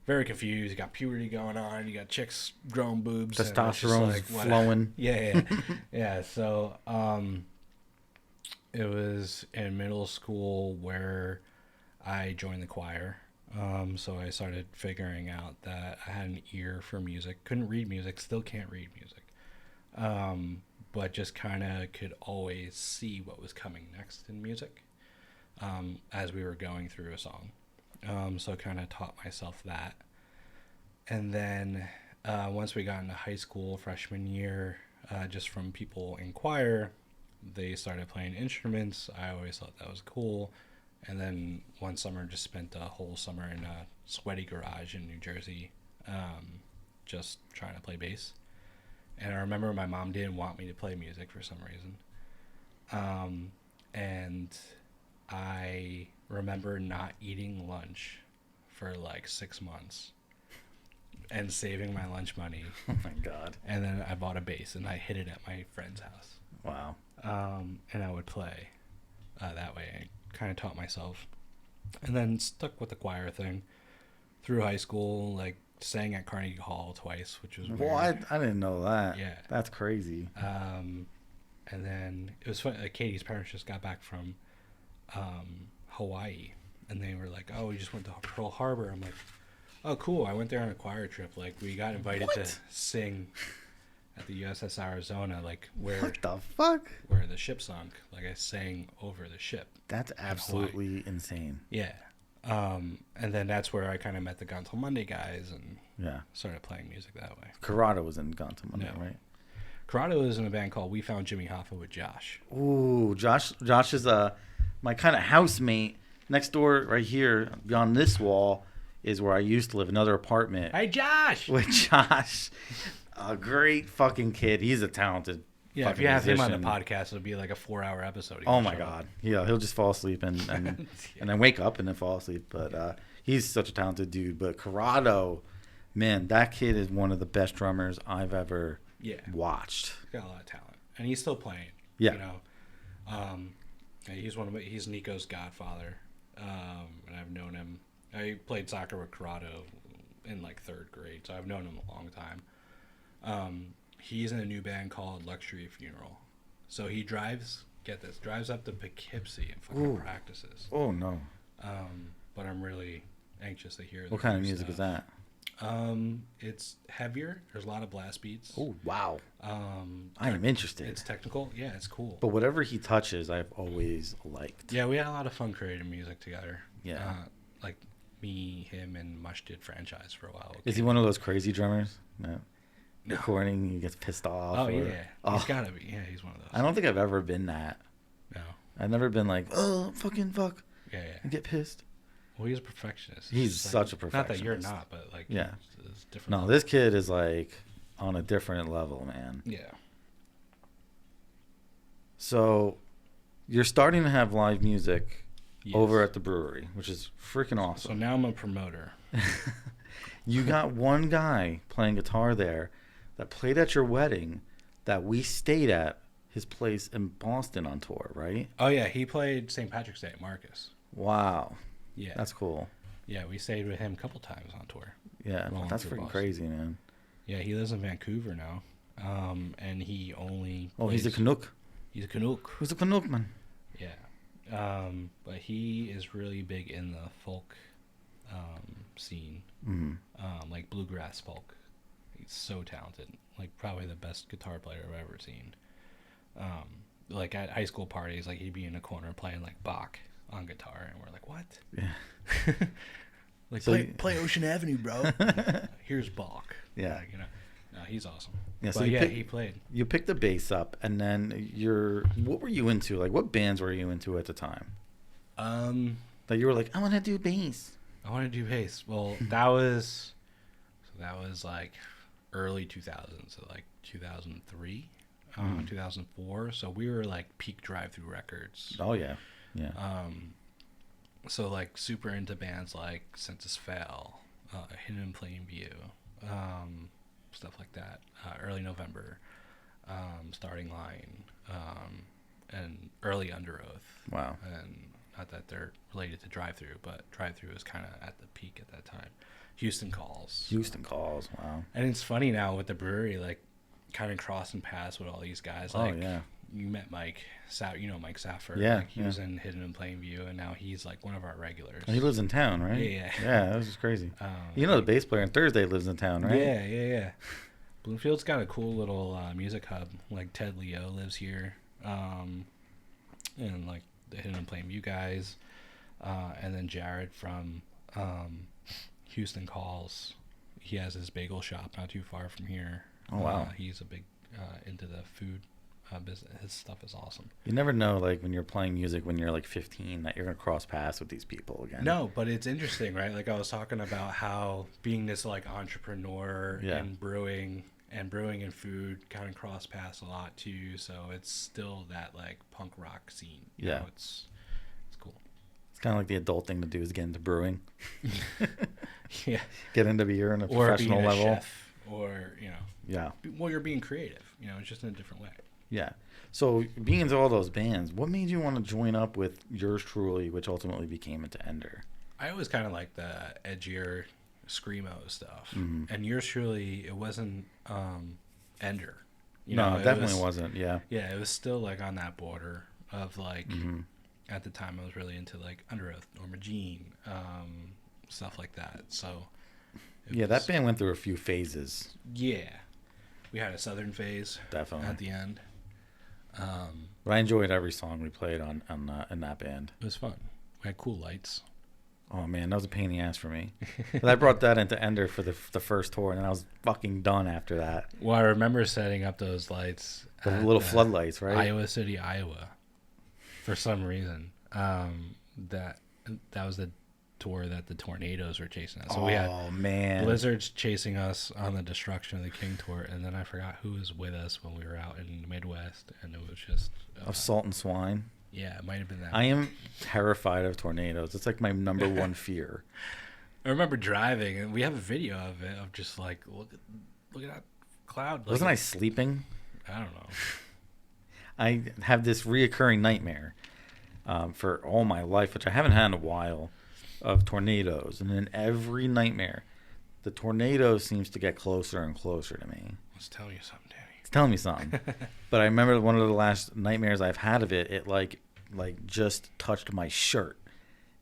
very confused. You got puberty going on. You got chicks growing boobs. Testosterone flowing. Yeah. Yeah. So it was in middle school where I joined the choir. So I started figuring out that I had an ear for music. Couldn't read music. Still can't read music. But just kind of could always see what was coming next in music as we were going through a song. So kind of taught myself that. And then once we got into high school, freshman year, just from people in choir, they started playing instruments. I always thought that was cool. And then one summer, just spent a whole summer in a sweaty garage in New Jersey, just trying to play bass. And I remember my mom didn't want me to play music for some reason. And I remember not eating lunch for like 6 months and saving my lunch money. Oh my God. And then I bought a bass and I hid it at my friend's house. Wow. And I would play that way. I kind of taught myself. And then stuck with the choir thing through high school, like sang at Carnegie Hall twice, which was weird. What? I didn't know that. Yeah. That's crazy. And then it was funny. Like Katie's parents just got back from Hawaii, and they were like, "Oh, we just went to Pearl Harbor." I'm like, "Oh, cool! I went there on a choir trip. Like, we got invited to sing at the USS Arizona, like where What the fuck? where the ship sunk. Like, I sang over the ship." That's absolutely insane. Yeah. And then that's where I kind of met the Gone Till Monday guys and Yeah. started playing music that way. Corrado was in Gone Till Monday, No. right? Corrado is in a band called We Found Jimmy Hoffa with Josh. Ooh, Josh is my kind of housemate. Next door, right here, beyond this wall, is where I used to live. Another apartment Hey, Josh! with Josh, a great fucking kid. He's a talented. Yeah, if fucking you have him on the musician. podcast, it'll be like a 4-hour episode. He Oh can my show God, up. yeah, he'll just fall asleep and Yeah. then wake up and then fall asleep. But he's such a talented dude. But Corrado, man, that kid is one of the best drummers I've ever Yeah. watched. He's got a lot of talent. And he's still playing. Yeah. You know? He's Nico's godfather. And I've known him. I played soccer with Corrado in like 3rd grade, so I've known him a long time. He's in a new band called Luxury Funeral. So he drives up to Poughkeepsie and fucking Ooh. practices. Oh no, But I'm really anxious to hear what kind of music is that? It's heavier. There's a lot of blast beats. Oh wow, I am interested. It's technical. Yeah, it's cool. But whatever he touches, I've always liked. Yeah, we had a lot of fun creating music together. Yeah. Like me, him, and Mush did franchise for a while. Is he one of those crazy drummers? No. No. Recording, he gets pissed off. Oh, or- yeah. Oh, He's got to be. Yeah, he's one of those. I don't think I've ever been that. No. I've never been like, oh, fucking fuck, Yeah, yeah. and get pissed. Well, he's a perfectionist. He's just such a Not that you're perfectionist. not, but like, Yeah. it's different. No, level. this kid is like on a different level, man. Yeah. So you're starting to have live music Yes. over at the brewery, which is freaking So awesome. now I'm a promoter. You got one guy playing guitar there that played at your wedding that we stayed at his place in Boston on tour, right? Oh, yeah. He played St. Patrick's Day at Marcus. Wow. Yeah. That's cool. Yeah, we stayed with him a couple times on tour. Yeah, Rolling that's through freaking Boston. crazy, man. Yeah, he lives in Vancouver now. And he only Oh, he's a plays- Canuck. He's a Canuck. Who's a Canuck, man? Yeah. But he is really big in the folk scene. Mm-hmm. Like bluegrass folk. He's so talented. Like probably the best guitar player I've ever seen. Like at high school parties, like he'd be in a corner playing like Bach on guitar, and we're like, "What?" Yeah. Like So play Ocean Avenue, bro. Here's Bach. Yeah. Like, you know, no, he's awesome. Yeah, so But you yeah, pick- he played. You picked the bass up, and then what were you into? Like, what bands were you into at the time? That you were like, I want to do bass. I want to do bass. Well, that was like early 2000s, so like 2003. in 2004. So we were like peak drive-through records. Oh yeah, yeah. So like super into bands like Census Fail, Hidden in Plain View, stuff like that. Early November, Starting Line, and early Under Oath. Wow. And not that they're related to Drive Through, but Drive Through was kind of at the peak at that time. Houston Calls. Wow. And it's funny now with the brewery, like kind of crossing paths with all these guys. Like, yeah. You met Mike, Mike Safford. Yeah, like, he was in Hidden in Plain View, and now he's like one of our regulars. And he lives in town, right? Yeah. Yeah, that was just crazy. The bass player on Thursday lives in town, right? Yeah. Bloomfield's got a cool little music hub. Like Ted Leo lives here, and like the Hidden in Plain View guys, and then Jared from Houston Calls. He has his bagel shop not too far from here. Oh wow. He's a big into the food business. His stuff is awesome. You never know, like when you're playing music when you're like 15, that you're gonna cross paths with these people again. No, but it's interesting, right? Like I was talking about how being this like entrepreneur in brewing and food kind of cross paths a lot too. So it's still that like punk rock scene. You know, it's cool. It's kind of like the adult thing to do is get into brewing. Yeah. Get into beer on a professional level. Chef, or Yeah. Well, you're being creative. It's just in a different way. Yeah. So being into all those bands, what made you want to join up with yours truly, which ultimately became into Ender? I always kind of like the edgier screamo stuff, and yours truly, it wasn't Ender. No, it definitely wasn't. Yeah. Yeah, it was still like on that border of like. At the time, I was really into like Under Oath, Norma Jean, stuff like that. So. That band went through a few phases. Yeah, we had a southern phase. Definitely at the end. But I enjoyed every song we played on in that band. It was fun. We had cool lights. Oh man, that was a pain in the ass for me. But I brought that into Ender for the first tour, and then I was fucking done after that. Well, I remember setting up those lights. The little floodlights, right? Iowa City, Iowa. For some reason, that was the tour that the tornadoes were chasing us. So we had blizzards chasing us on the Destruction of the King tour, and then I forgot who was with us when we were out in the Midwest, and it was just of Salt and Swine. Yeah, it might have been that. I am terrified of tornadoes. It's like my number one fear. I remember driving, and we have a video of it, of just like look at that cloud. Like, wasn't I sleeping? I don't know. I have this reoccurring nightmare for all my life, which I haven't had in a while, of tornadoes. And in every nightmare, the tornado seems to get closer and closer to me. It's telling you something, Danny. It's telling me something. But I remember one of the last nightmares I've had of it, it like just touched my shirt.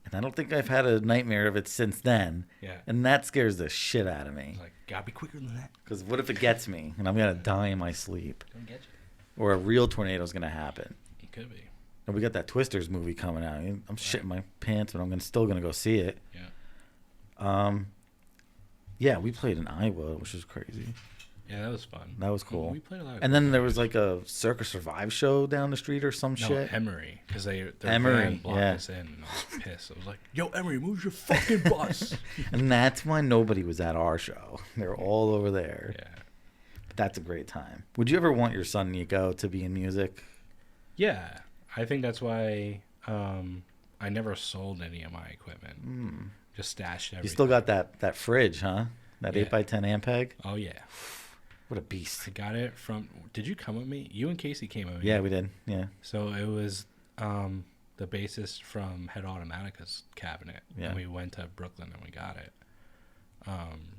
And I don't think I've had a nightmare of it since then. Yeah. And that scares the shit out of me. It's like, gotta be quicker than that. Because what if it gets me and I'm going to die in my sleep? Don't get you. Or a real tornado is going to happen. It could be. And we got that Twisters movie coming out. I'm shitting my pants, but I'm still going to go see it. Yeah. Yeah, we played in Iowa, which was crazy. Yeah, that was fun. That was cool. We played a lot. And then there was like a Circus Survive show down the street or some shit. Emory, because their Emory, van blocked us in. And I was pissed. I was like, "Yo, Emory, move your fucking bus." And that's why nobody was at our show. They're all over there. Yeah. But that's a great time. Would you ever want your son Nico to be in music? Yeah, I think that's why I never sold any of my equipment. Just stashed everything. You still got that fridge, huh? That 8x10 Ampeg? Oh, yeah. What a beast. I got it from... Did you come with me? You and Casey came with me. Yeah, we did. Yeah. So it was the bassist from Head Automatica's cabinet. Yeah. And we went to Brooklyn and we got it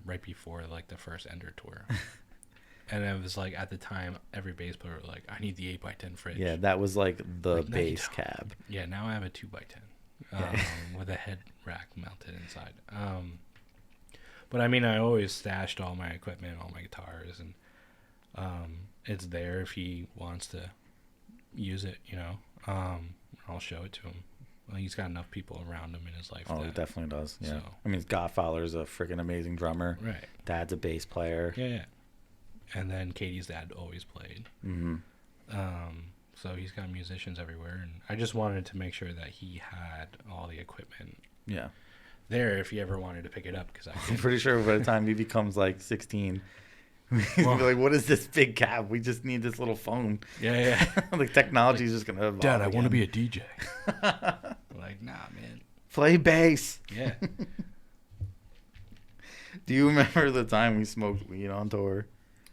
right before like the first Ender tour. And it was like at the time, every bass player was like, I need the 8x10 fridge. Yeah, that was like the bass cab. Yeah, now I have a 2x10 with a head rack mounted inside. But I mean, I always stashed all my equipment, all my guitars, and it's there if he wants to use it, I'll show it to him. Well, he's got enough people around him in his life. Oh, he definitely does. Yeah. So. I mean, Godfather's a freaking amazing drummer. Right. Dad's a bass player. Yeah. And then Katie's dad always played. Mm-hmm. So he's got musicians everywhere, and I just wanted to make sure that he had all the equipment. Yeah. There, if he ever wanted to pick it up, because I'm pretty sure by the time he becomes like 16, He's gonna be like, what is this big cab? We just need this little phone. Yeah. Like technology is just gonna evolve. Dad, I want to again. be a DJ. Like, nah, man. Play bass. Yeah. Do you remember the time we smoked weed on tour?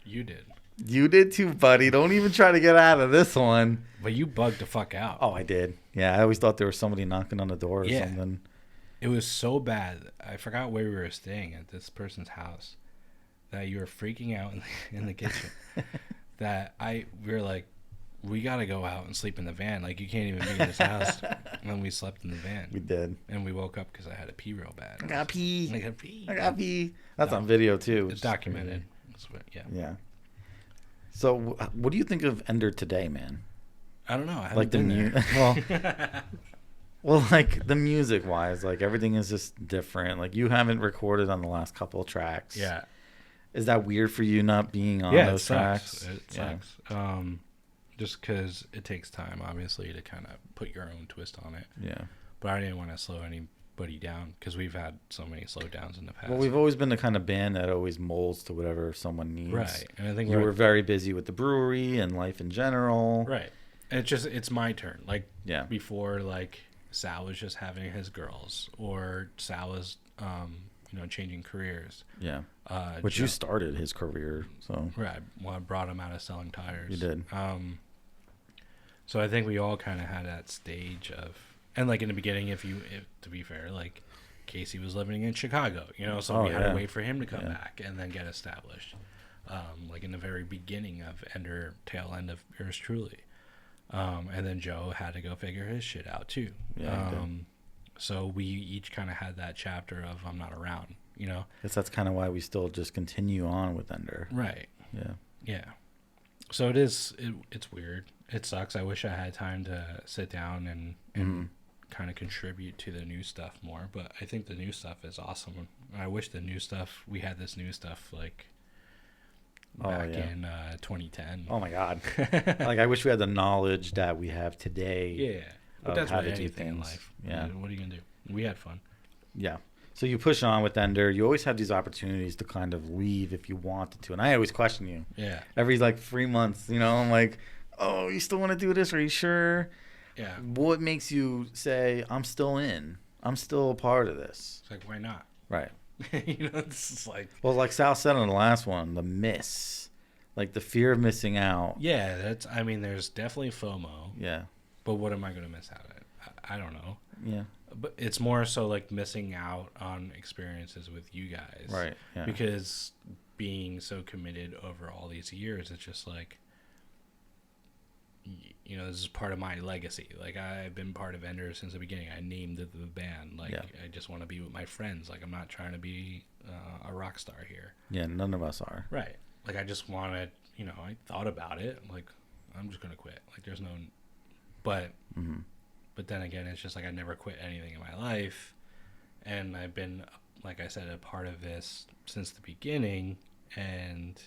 You did. You did too, buddy. Don't even try to get out of this one. But you bugged the fuck out. Oh, I did. Yeah, I always thought there was somebody knocking on the door or Yeah. something. It was so bad. I forgot where we were staying at this person's house that you were freaking out in the kitchen. We were like, we got to go out and sleep in the van. Like, you can't even be in this house. And then we slept in the van. We did. And we woke up because I had to pee real bad. I got pee. I got pee. I got pee. That's on video too. It's documented. Yeah. Yeah. So, what do you think of Ender today, man? I don't know. I haven't Like been there. Well, like the music wise, like everything is just different. Like you haven't recorded on the last couple of tracks. Yeah. Is that weird for you not being on Yeah, those tracks? It sucks. Just because it takes time, obviously, to kind of put your own twist on it. Yeah. But I didn't want to slow anybody down because we've had so many slowdowns in the past. Well, we've always been the kind of band that always molds to whatever someone needs. Right. And I think you were very busy with the brewery and life in general. Right. And it's my turn. Like, Yeah. before, like, Sal was just having his girls, or Sal was, changing careers. Yeah. Which Joe, you started his career, so. Right. Well, I brought him out of selling tires. You did. So I think we all kind of had that stage of, and like in the beginning, if to be fair, like Casey was living in Chicago, so we had to wait for him to come back and then get established. Like in the very beginning of Ender, tail end of yours truly. And then Joe had to go figure his shit out too. Yeah. So we each kind of had that chapter of I'm not around, I guess that's kind of why we still just continue on with Ender. Right. Yeah. Yeah. So it's weird. It sucks. I wish I had time to sit down and kind of contribute to the new stuff more. But I think the new stuff is awesome. I wish we had this new stuff like back in 2010. Oh my God. Like I wish we had the knowledge that we have today. Yeah. But that's how what to do anything in things. life. Yeah. What are you going to do? We had fun. Yeah. So you push on with Ender. You always have these opportunities to kind of leave if you wanted to. And I always question you. Yeah. Every like 3 months, I'm like, oh, you still want to do this? Are you sure? Yeah. What makes you say, I'm still in? I'm still a part of this. It's like, why not? Right. It's just like. Well, like Sal said on the last one, the miss. Like the fear of missing out. Yeah, there's definitely FOMO. Yeah. But what am I going to miss out on? I don't know. Yeah. But it's more so like missing out on experiences with you guys. Right. Yeah. Because being so committed over all these years, it's just like, this is part of my legacy. Like, I've been part of Ender since the beginning. I named the band. Like, I just want to be with my friends. Like, I'm not trying to be a rock star here. Yeah, none of us are. Right. Like, I just wanted, I thought about it. I'm like, I'm just going to quit. Like, there's no... But... Mm-hmm. But then again, it's just like I never quit anything in my life. And I've been, like I said, a part of this since the beginning. And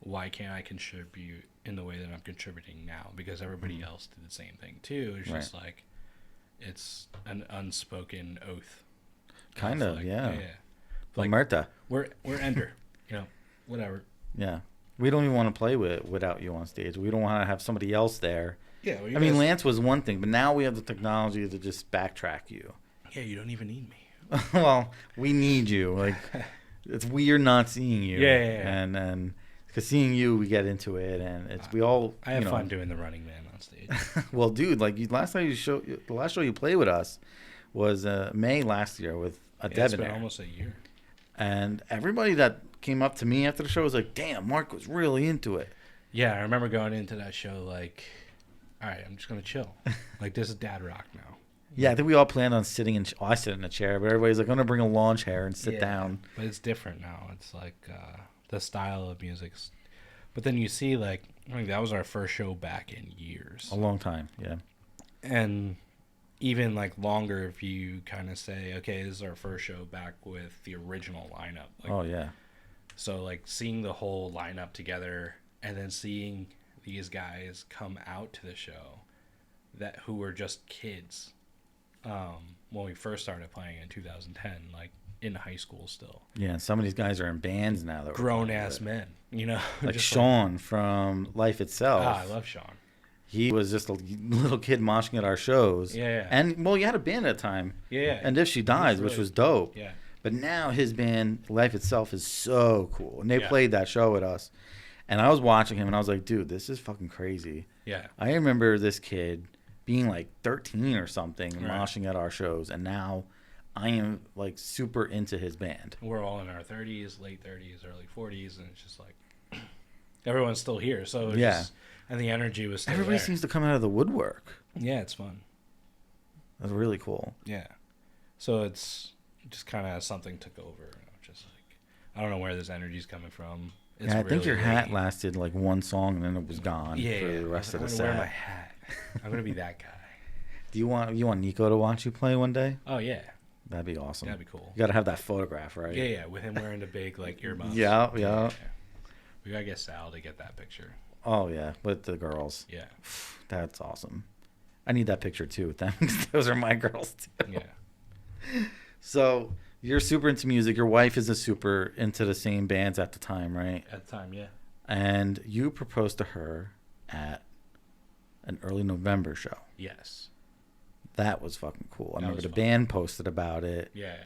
why can't I contribute in the way that I'm contributing now? Because everybody else did the same thing too. It's just like, it's an unspoken oath. Kind of, like, yeah. Like, Omerta. We're Ender, whatever. Yeah. We don't even want to play without you on stage. We don't want to have somebody else there. Yeah, well, I mean, Lance was one thing, but now we have the technology to just backtrack you. Yeah, you don't even need me. Well, we need you. Like, it's weird not seeing you. Yeah. And because seeing you, we get into it, and we all. I have fun doing the Running Man on stage. Well, dude, like the last show you played with us was May last year with a Debonair. It's been almost a year. And everybody that came up to me after the show was like, "Damn, Mark was really into it." Yeah, I remember going into that show like, all right, I'm just going to chill. Like, this is dad rock now. Yeah, I think we all planned on sitting in... I sit in a chair, but everybody's like, I'm going to bring a lawn chair and sit down. But it's different now. It's like the style of music. But then you see, like, I think that was our first show back in years. A long time, yeah. And even, like, longer if you kind of say, okay, this is our first show back with the original lineup. Like, oh, yeah. So, like, seeing the whole lineup together and then seeing... these guys come out to the show who were just kids when we first started playing in 2010. Like, in high school still. Yeah, some of these guys are in bands now. That Grown ass men, Like just Sean from Life Itself. I love Sean. He was just a little kid moshing at our shows. Yeah. And, well, you had a band at the time. Yeah. And If She Dies, which was dope. Yeah. But now his band, Life Itself, is so cool. And they Yeah. played that show with us. And I was watching him, and I was like, dude, this is fucking crazy. Yeah. I remember this kid being like 13 or something and Right. moshing at our shows. And now I am like super into his band. We're all in our 30s, late 30s, early 40s, and it's just like everyone's still here. So it's just, and the energy was still Everybody there. seems to come out of the woodwork. Yeah, it's fun. That's really cool. Yeah. So it's just kind of something took over. Just like, I don't know where this energy's coming from. It's Yeah, I think really your hat late. lasted like one song and then it was gone for the rest of the I'm gonna set. wear my hat. I'm gonna be that guy. Do you want Nico to watch you play one day? Oh yeah, That'd be awesome. that'd be cool. You got to have that photograph, right? Yeah, with him wearing the big like earmuffs. Yeah. We gotta get Sal to get that picture. Oh yeah, with the girls. Yeah. That's awesome. I need that picture too with them because those are my girls too. Yeah. So you're super into music. Your wife is a super into the same bands at the time, right? At the time, yeah. And you proposed to her at an early November show. Yes. That was fucking cool. I That remember was the fun. band posted about it. Yeah.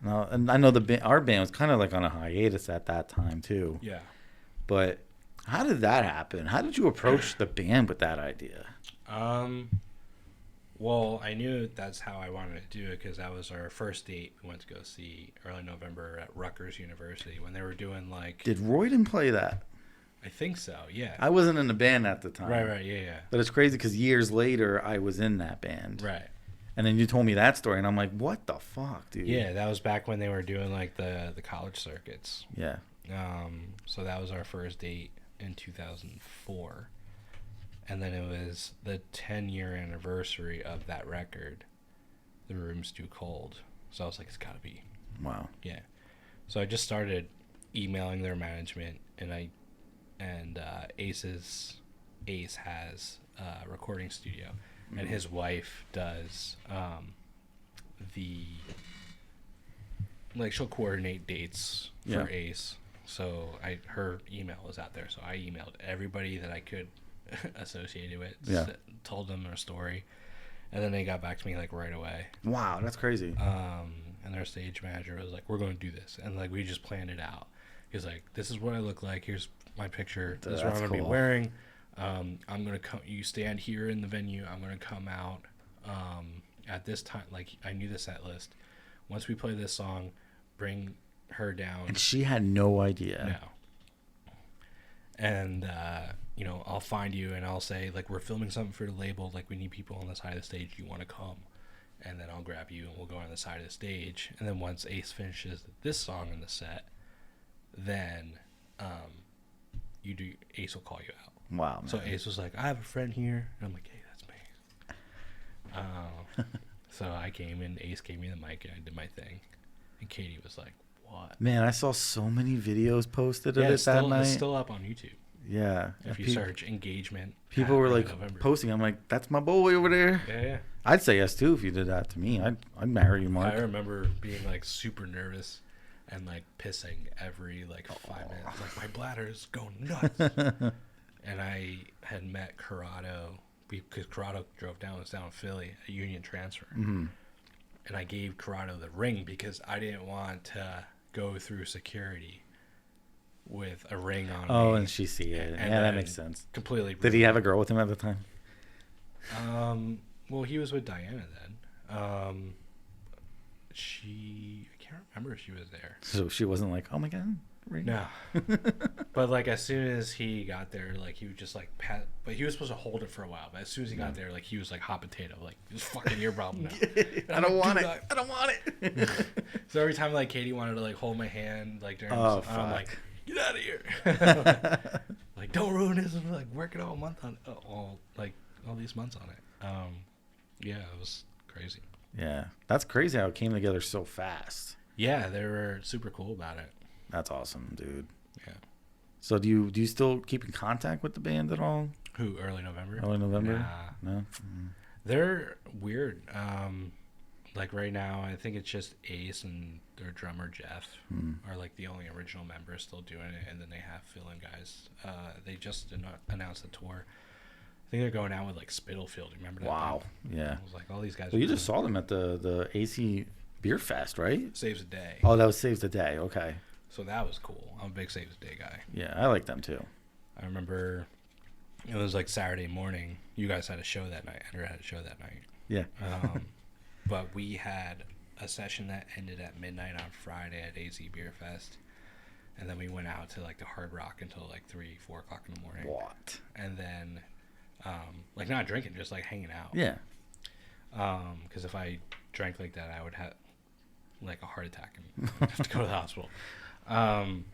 And I know our band was kind of like on a hiatus at that time too. Yeah. But how did that happen? How did you approach the band with that idea? Well, I knew that's how I wanted to do it because that was our first date. We went to go see early November at Rutgers University when they were doing like. Did Royden play that? I think so. Yeah. I wasn't in the band at the time. Right. Yeah. But it's crazy because years later, I was in that band. Right. And then you told me that story, and I'm like, what the fuck, dude? Yeah, that was back when they were doing like the college circuits. Yeah. So that was our first date in 2004. And then it was the 10-year anniversary of that record, The Room's Too Cold. So I was like, it's got to be. Wow. Yeah. So I just started emailing their management, and Ace has a recording studio, and his wife does she'll coordinate dates for Ace. So her email was out there, so I emailed everybody that I could associate it with, told them their story, and then they got back to me like right away. Wow, that's crazy. And their stage manager was like, we're going to do this, and like we just planned it out. He was like, this is what I look like, here's my picture, this is what I'm going to be wearing, I'm going to come, you stand here in the venue, I'm going to come out at this time, like I knew the set list. Once we play this song, bring her down. And she had no idea. No. And I'll find you and I'll say like, we're filming something for the label, like we need people on the side of the stage, you want to come? And then I'll grab you and we'll go on the side of the stage, and then once Ace finishes this song in the set, then Ace will call you out. Wow, man. So Ace was like, I have a friend here, and I'm like, hey, that's me. So I came and Ace gave me the mic and I did my thing, and Katie was like, what? Man, I saw so many videos posted of it it's that night. It's still up on YouTube. Yeah. If you search engagement. People were like November. posting. I'm like, that's my boy over there. Yeah. I'd say yes too if you did that to me. I'd marry you, Mark. I remember being like super nervous and like pissing every like 5 minutes. Like my bladder's going nuts. And I had met Corrado because Corrado drove down. It was down in Philly, a union transfer. Mm-hmm. And I gave Corrado the ring because I didn't want to go through security with a ring on me. Oh, and she see it. And Yeah, that makes sense. Completely. Did he have a girl with him at the time? Well, he was with Diana then. I can't remember if she was there. So she wasn't like, oh my god. Ring. No. But like as soon as he got there, like he would just like pat, but he was supposed to hold it for a while. But as soon as he got there, like he was like hot potato, like it's fucking your problem now. I don't want it. I don't want it. So every time like Katie wanted to like hold my hand, like during Oh, I'm like, get out of here. Like don't ruin this. I'm like working all month on all these months on it. Yeah, it was crazy. Yeah, that's crazy how it came together so fast. Yeah, they were super cool about it. That's awesome, dude. Yeah. So do you still keep in contact with the band at all? Who, Early November? Early November? Nah. No. They're weird. Like right now, I think it's just Ace and their drummer Jeff are like the only original members still doing it, and then they have fill-in guys. They just announced a tour. I think they're going out with like Spitalfield. Remember that? Wow. Band? Yeah. I was like, all these guys. Well, you just saw them at the AC Beer Fest, right? Saves the Day. Oh, that was Saves the Day. Okay. So that was cool. I'm a big Saves the Day guy. Yeah, I like them too. I remember it was like Saturday morning. You guys had a show that night. Ender had a show that night. Yeah. But we had a session that ended at midnight on Friday at AZ Beer Fest. And then we went out to like the Hard Rock until like 3-4 o'clock in the morning. What? And then, like not drinking, just like hanging out. Yeah. Because if I drank like that, I would have like a heart attack and have to go to the hospital. And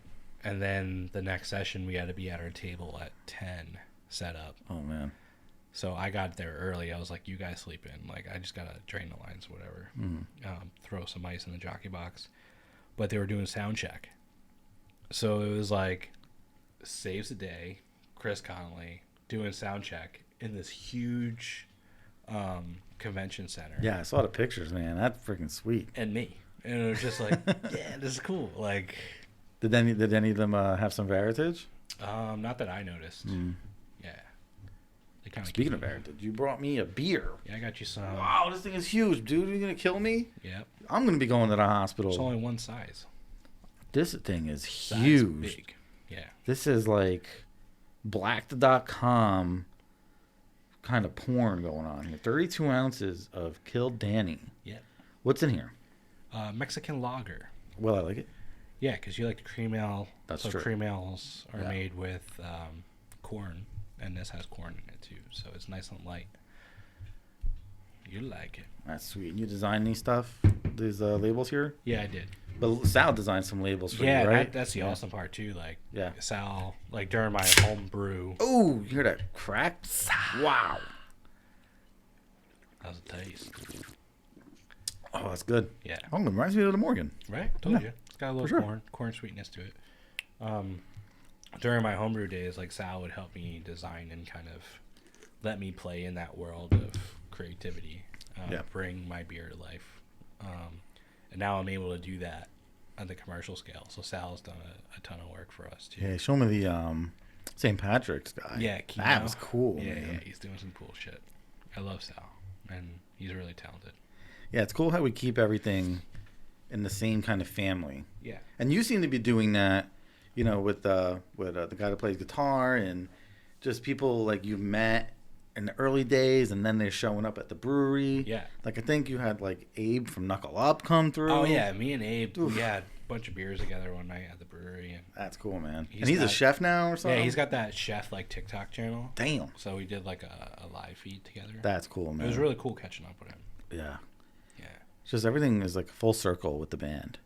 then the next session, we had to be at our table at 10 set up. Oh, man. So I got there early. I was like, you guys sleep in. Like, I just got to drain the lines, whatever. Throw some ice in the jockey box. But they were doing sound check. So it was like, Saves the Day, Chris Connolly, doing sound check in this huge convention center. Yeah, I saw the pictures, man. That's freaking sweet. And me. And it was just like, yeah, this is cool. Like, Did any of them have some Veritage? not that I noticed. Yeah. They kind of. Speaking of Veritage, you brought me a beer. Yeah, I got you some. Wow, this thing is huge, dude. Are you gonna kill me? Yep. I'm gonna be going to the hospital. It's only one size. This thing is Size huge. big. Yeah. This is like blacked.com kind of porn going on here. 32 ounces of Kildani. Yeah. What's in here? Mexican lager. Well, I like it. Yeah, because you like the cream ale. That's so true. Cream ales are Yeah. made with corn, and this has corn in it too. So it's nice and light. You like it. That's sweet. You design these labels here? Yeah, I did. But Sal designed some labels for you, right? That's the awesome part too. Like, Yeah. Sal, like during my home brew, Oh, you hear that crack? Wow. how's it taste? Oh, that's good. Yeah. Oh, it reminds me of the Morgan. Right? Told Yeah, you. It's got a little sure. corn sweetness to it. During my homebrew days, like Sal would help me design and kind of let me play in that world of creativity, Yeah. bring my beer to life. And now I'm able to do that on the commercial scale. So Sal's done a ton of work for us too. Yeah, show me the St. Patrick's guy. Yeah, that Keno. was cool. Yeah, man. yeah, he's doing some cool shit. I love Sal, and he's really talented. Yeah, it's cool how we keep everything in the same kind of family. Yeah. And you seem to be doing that, you know, with the guy that plays guitar and just people like you've met in the early days, and then they're showing up at the brewery. Yeah. Like I think you had like Abe from Knuckle Up come through. Oh yeah, me and Abe, Oof. we had a bunch of beers together one night at the brewery, and That's cool, man. He's And he's a got- chef now or something? yeah, he's got that chef like TikTok channel. Damn. So we did like a live feed together. That's cool, man. It was really cool catching up with him. Yeah. Yeah. It's just everything is like full circle with the band.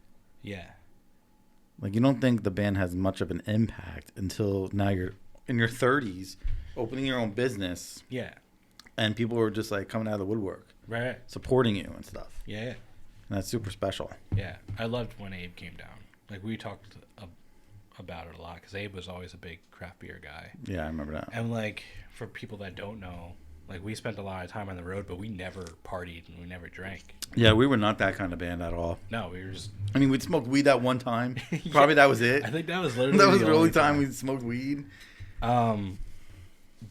Yeah. Like you don't think the band has much of an impact until now you're in your 30s, opening your own business, Yeah. and people are just like coming out of the woodwork, Right. supporting you and stuff. Yeah. And that's super special. Yeah. I loved when Abe came down. Like we talked about it a lot because Abe was always a big craft beer guy. Yeah, I remember that. And like for people that don't know, like we spent a lot of time on the road, but we never partied and we never drank. Yeah, we were not that kind of band at all. No, we were just. I mean, we'd smoked weed that one time. Probably that was it. I think that was literally That was the only time we smoked weed.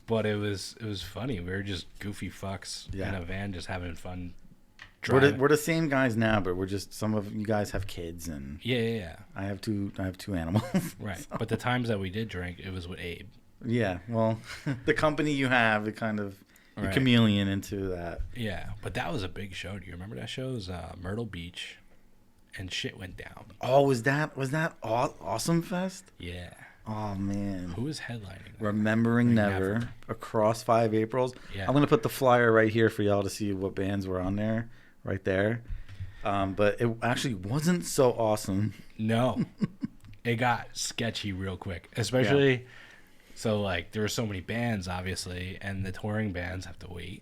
But it was funny. We were just goofy fucks in Yeah. a van, just having fun. We're the same guys now, but we're just some of you guys have kids, and Yeah. I have two animals. Right. So, But the times that we did drink, it was with Abe. yeah, well, the company you have, it kind of you Right. chameleon into that. Yeah. But that was a big show. Do you remember that show? It was Myrtle Beach, and shit went down. Oh, was that Awesome Fest? Yeah. Oh man, Who was headlining that? Remembering Like Never, Never. across 5 Aprils. Yeah. I'm gonna put the flyer right here for y'all to see what bands were on there, right there. But it actually wasn't so awesome. No. It got sketchy real quick. Especially, so like there were so many bands, obviously, and the touring bands have to wait.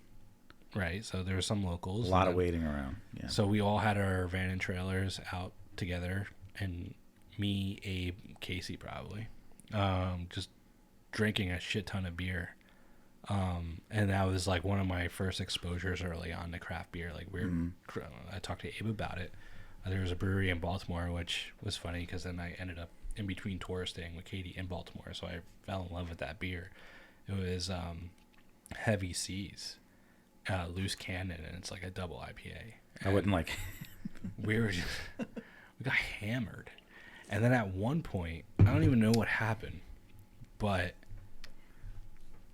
Right? So there were some locals. A lot and of then- waiting around. Yeah. So we all had our van and trailers out together, and me, Abe, Casey probably, just drinking a shit ton of beer. And that was like one of my first exposures early on to craft beer. Like I talked to Abe about it. There was a brewery in Baltimore, which was funny because then I ended up in between tours staying with Katie in Baltimore, so I fell in love with that beer. It was Heavy Seas, Loose Cannon, and it's like a double IPA. I wouldn't like. We got hammered, and then at one point, I don't even know what happened, but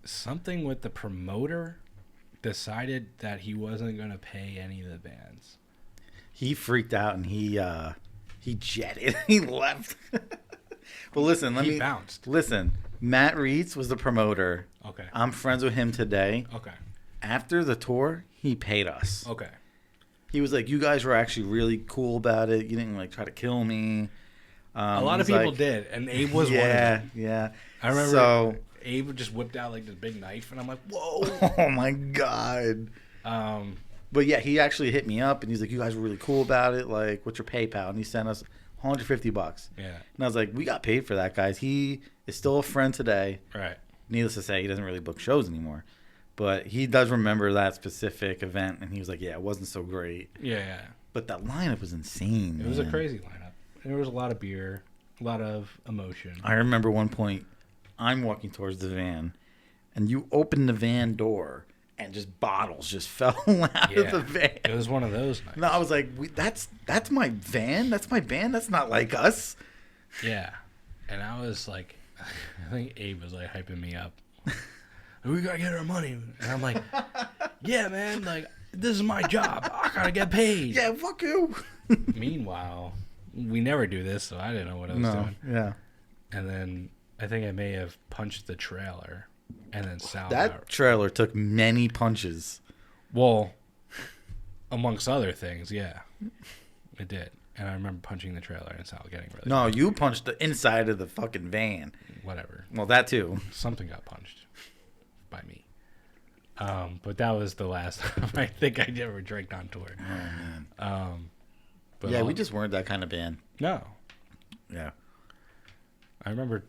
something with the promoter decided that he wasn't going to pay any of the bands. He freaked out and he jetted. He left. Well, listen, He bounced. Listen, Matt Reitz was the promoter. Okay. I'm friends with him today. Okay. After the tour, he paid us. Okay. He was like, "You guys were actually really cool about it. You didn't like try to kill me." A lot of people did, and Abe was one of them. Yeah. I remember. So Abe just whipped out like this big knife, and I'm like, "Whoa!" oh my god. But yeah, he actually hit me up, and he's like, "You guys were really cool about it. Like, what's your PayPal?" And he sent us $150. Yeah. And I was like, "We got paid for that, guys." He is still a friend today. Right. Needless to say, he doesn't really book shows anymore, but he does remember that specific event, and he was like, "Yeah, it wasn't so great." Yeah. But that lineup was insane. It was a crazy lineup. There was a lot of beer, a lot of emotion. I remember one point, I'm walking towards the van, and you opened the van door, and just bottles just fell out of the van. It was one of those nights. No, I was like, that's my van? That's my band? That's not like us. Yeah. And I was like, I think Abe was like hyping me up. We gotta get our money. And I'm like, yeah, man, like, this is my job. I gotta get paid. Yeah, fuck you. Meanwhile, we never do this, so I didn't know what I was doing. Yeah. And then I think I may have punched the trailer and then Sal That trailer took many punches. Well, amongst other things, yeah. It did. And I remember punching the trailer and Sal getting really No, you punched the inside of the fucking van. whatever. Well, that too. Something got punched by me. But that was the last time I think I ever drank on tour. Oh, man. But Yeah, we just weren't that kind of band. No. Yeah. I remember,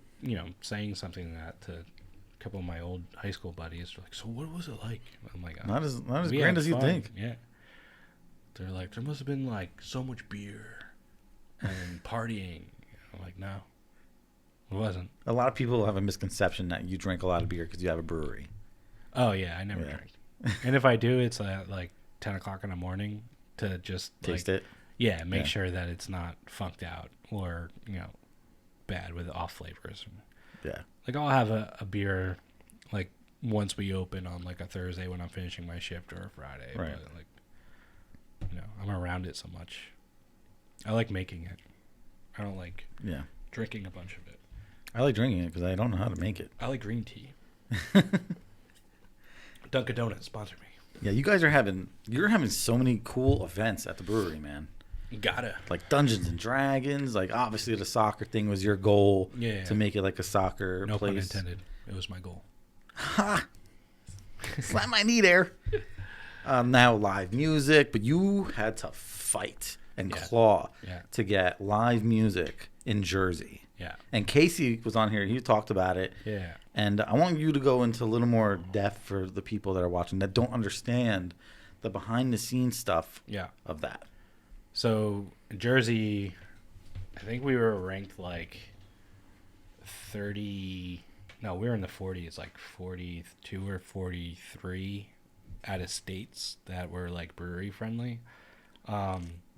saying something that to a couple of my old high school buddies. They're like, so what was it like? I'm like, Not as we grand had as you fun. think. Yeah. They're like, there must have been like so much beer and partying. I'm like, no, it wasn't. A lot of people have a misconception that you drink a lot of beer because you have a brewery. Oh yeah, I never drank. And if I do, it's at like 10 o'clock in the morning to just Taste like, it. Yeah, make sure that it's not funked out or bad with off flavors. Yeah. Like I'll have a beer like once we open on like a Thursday when I'm finishing my shift or a Friday. Right. But like I'm around it so much. I like making it. I don't like drinking a bunch of it. I like drinking it because I don't know how to make it. I like green tea. Dunkin' Donuts sponsor me. Yeah, you're having so many cool events at the brewery, man. You gotta. Like Dungeons and Dragons. Like obviously the soccer thing was your goal to make it like a soccer no place. pun intended. It was my goal. Ha! Slap my knee there. Now live music, but you had to fight and claw to get live music in Jersey. Yeah. And Casey was on here. He talked about it. Yeah. And I want you to go into a little more depth for the people that are watching that don't understand the behind-the-scenes stuff of that. So, Jersey, I think we were ranked like 30... No, we were in the 40s, like 42 or 43 out of states that were like brewery friendly.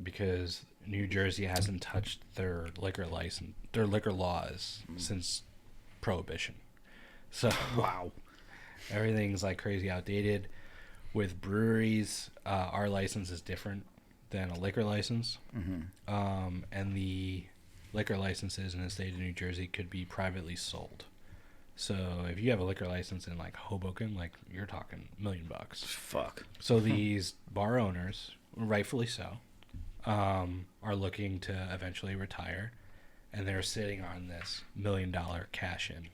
Because New Jersey hasn't touched their liquor laws since Prohibition. So Wow. Everything's like crazy outdated. With breweries, our license is different than a liquor license. Mm-hmm. And the liquor licenses in the state of New Jersey could be privately sold. So if you have a liquor license in like Hoboken, like you're talking $1 million. Fuck. So these bar owners, rightfully so, are looking to eventually retire, and they're sitting on this $1 million cash in,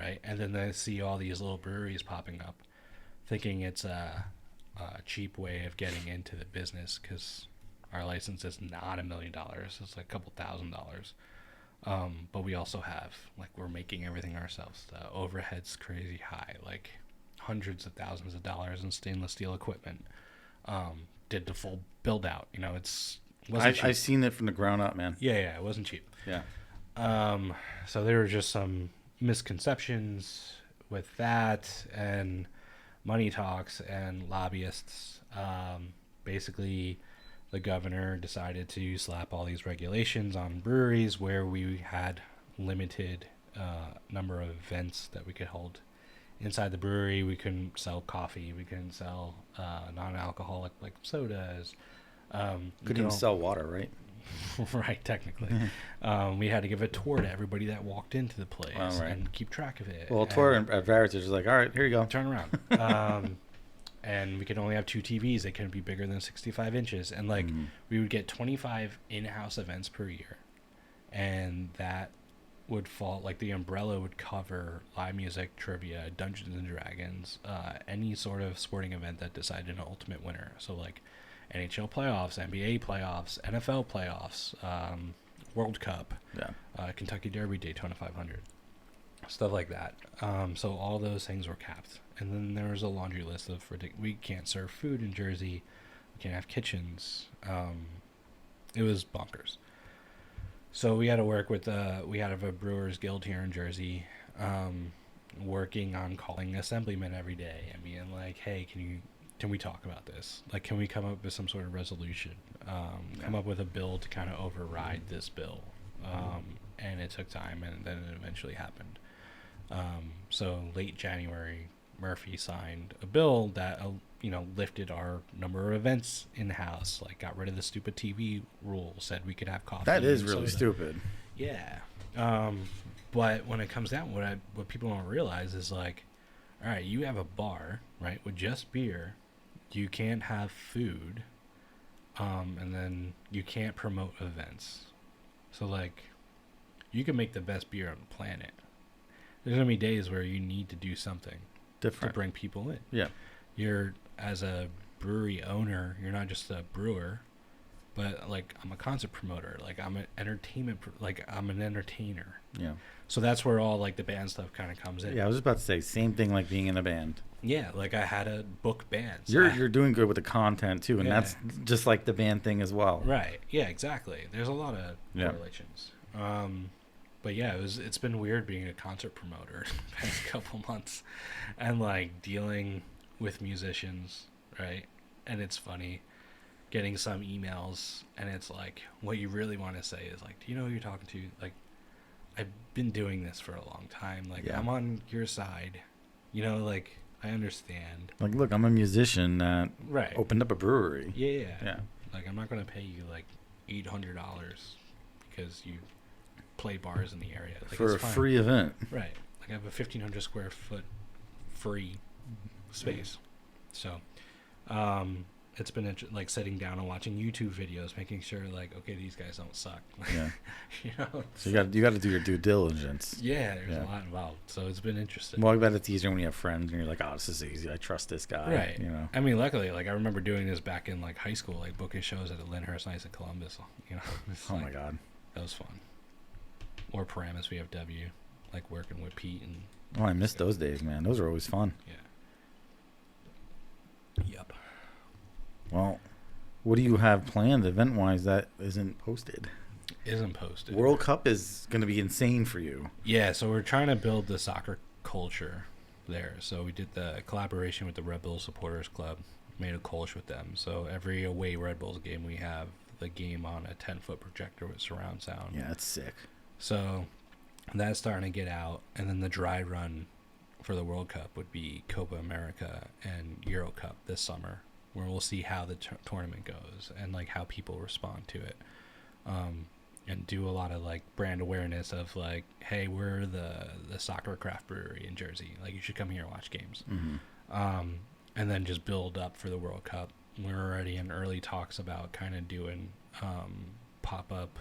right? And then they see all these little breweries popping up, thinking it's a cheap way of getting into the business because our license is not $1 million; it's like a couple $1,000s. But we also have, like, we're making everything ourselves. The overhead's crazy high. Like, hundreds of thousands of dollars in stainless steel equipment. Did the full build out. You know, I've seen it from the ground up, man. Yeah, it wasn't cheap. Yeah. So there were just some misconceptions with that and money talks and lobbyists. Basically, the governor decided to slap all these regulations on breweries where we had limited number of events that we could hold inside the brewery. We couldn't sell coffee. We couldn't sell non-alcoholic like sodas. Couldn't even sell water, right? Right, technically. We had to give a tour to everybody that walked into the place and keep track of it. Well, a tour at Veritas is like, all right, here you go. Turn around. And we could only have 2 TVs. They couldn't be bigger than 65 inches. And, like, we would get 25 in-house events per year. And that would fall, like, the umbrella would cover live music, trivia, Dungeons and Dragons, any sort of sporting event that decided an ultimate winner. So, like, NHL playoffs, NBA playoffs, NFL playoffs, World Cup, Kentucky Derby, Daytona 500, stuff like that. So all those things were capped. And then there was a laundry list of we can't serve food in Jersey, we can't have kitchens. It was bonkers. So we had to work with we had a Brewers Guild here in Jersey, working on calling assemblymen every day and being like, hey, can we talk about this? Like, can we come up with some sort of resolution? Come up with a bill to kind of override this bill. And it took time, and then it eventually happened. So late January, Murphy signed a bill that, lifted our number of events in-house, like got rid of the stupid TV rule, said we could have coffee. That is really stupid. Yeah. But when it comes down, what people don't realize is, like, all right, you have a bar, right, with just beer. You can't have food, and then you can't promote events. So, like, you can make the best beer on the planet. There's going to be days where you need to do something different to bring people in. Yeah. You're, as a brewery owner, you're not just a brewer, but, like, I'm a concert promoter. Like, I'm an I'm an entertainer. Yeah. So that's where all, like, the band stuff kind of comes in. Yeah, I was just about to say, same thing like being in a band. Yeah, like, I had to book bands. You're doing good with the content, too, and that's just like the band thing as well. Right. Yeah, exactly. There's a lot of correlations. But yeah, it's been weird being a concert promoter the past couple months and, like, dealing with musicians, right? And it's funny getting some emails, and it's like, what you really want to say is, like, do you know who you're talking to? Like, I've been doing this for a long time. Like, I'm on your side. Like, I understand. Like, look, I'm a musician that opened up a brewery. Yeah. Like, I'm not going to pay you, like, $800 because you play bars in the area. Like, for a free event. Right. Like, I have a 1,500 square foot free space. So, it's been like sitting down and watching YouTube videos, making sure, like, okay, these guys don't suck. Yeah. So you got to do your due diligence. Yeah, there's a lot involved. So it's been interesting. Well, I bet it's easier when you have friends and you're like, oh, this is easy. I trust this guy. Right. I mean, luckily, like, I remember doing this back in, like, high school, like booking shows at the Lyndhurst Nights in Columbus. Oh my God, that was fun. Or Paramus VFW, like working with Pete and. Oh, I missed those days, man. Those are always fun. Yeah. Yep. Well, what do you have planned event-wise that isn't posted? World Cup is going to be insane for you. Yeah, so we're trying to build the soccer culture there. So we did the collaboration with the Red Bull Supporters Club, made a collage with them. So every away Red Bulls game, we have the game on a 10-foot projector with surround sound. Yeah, that's sick. So that's starting to get out. And then the dry run for the World Cup would be Copa America and Euro Cup this summer, where we'll see how the tournament goes and, like, how people respond to it, and do a lot of, like, brand awareness of, like, hey, we're the soccer craft brewery in Jersey, like, you should come here and watch games. And then just build up for the World Cup. We're already in early talks about kind of doing pop-up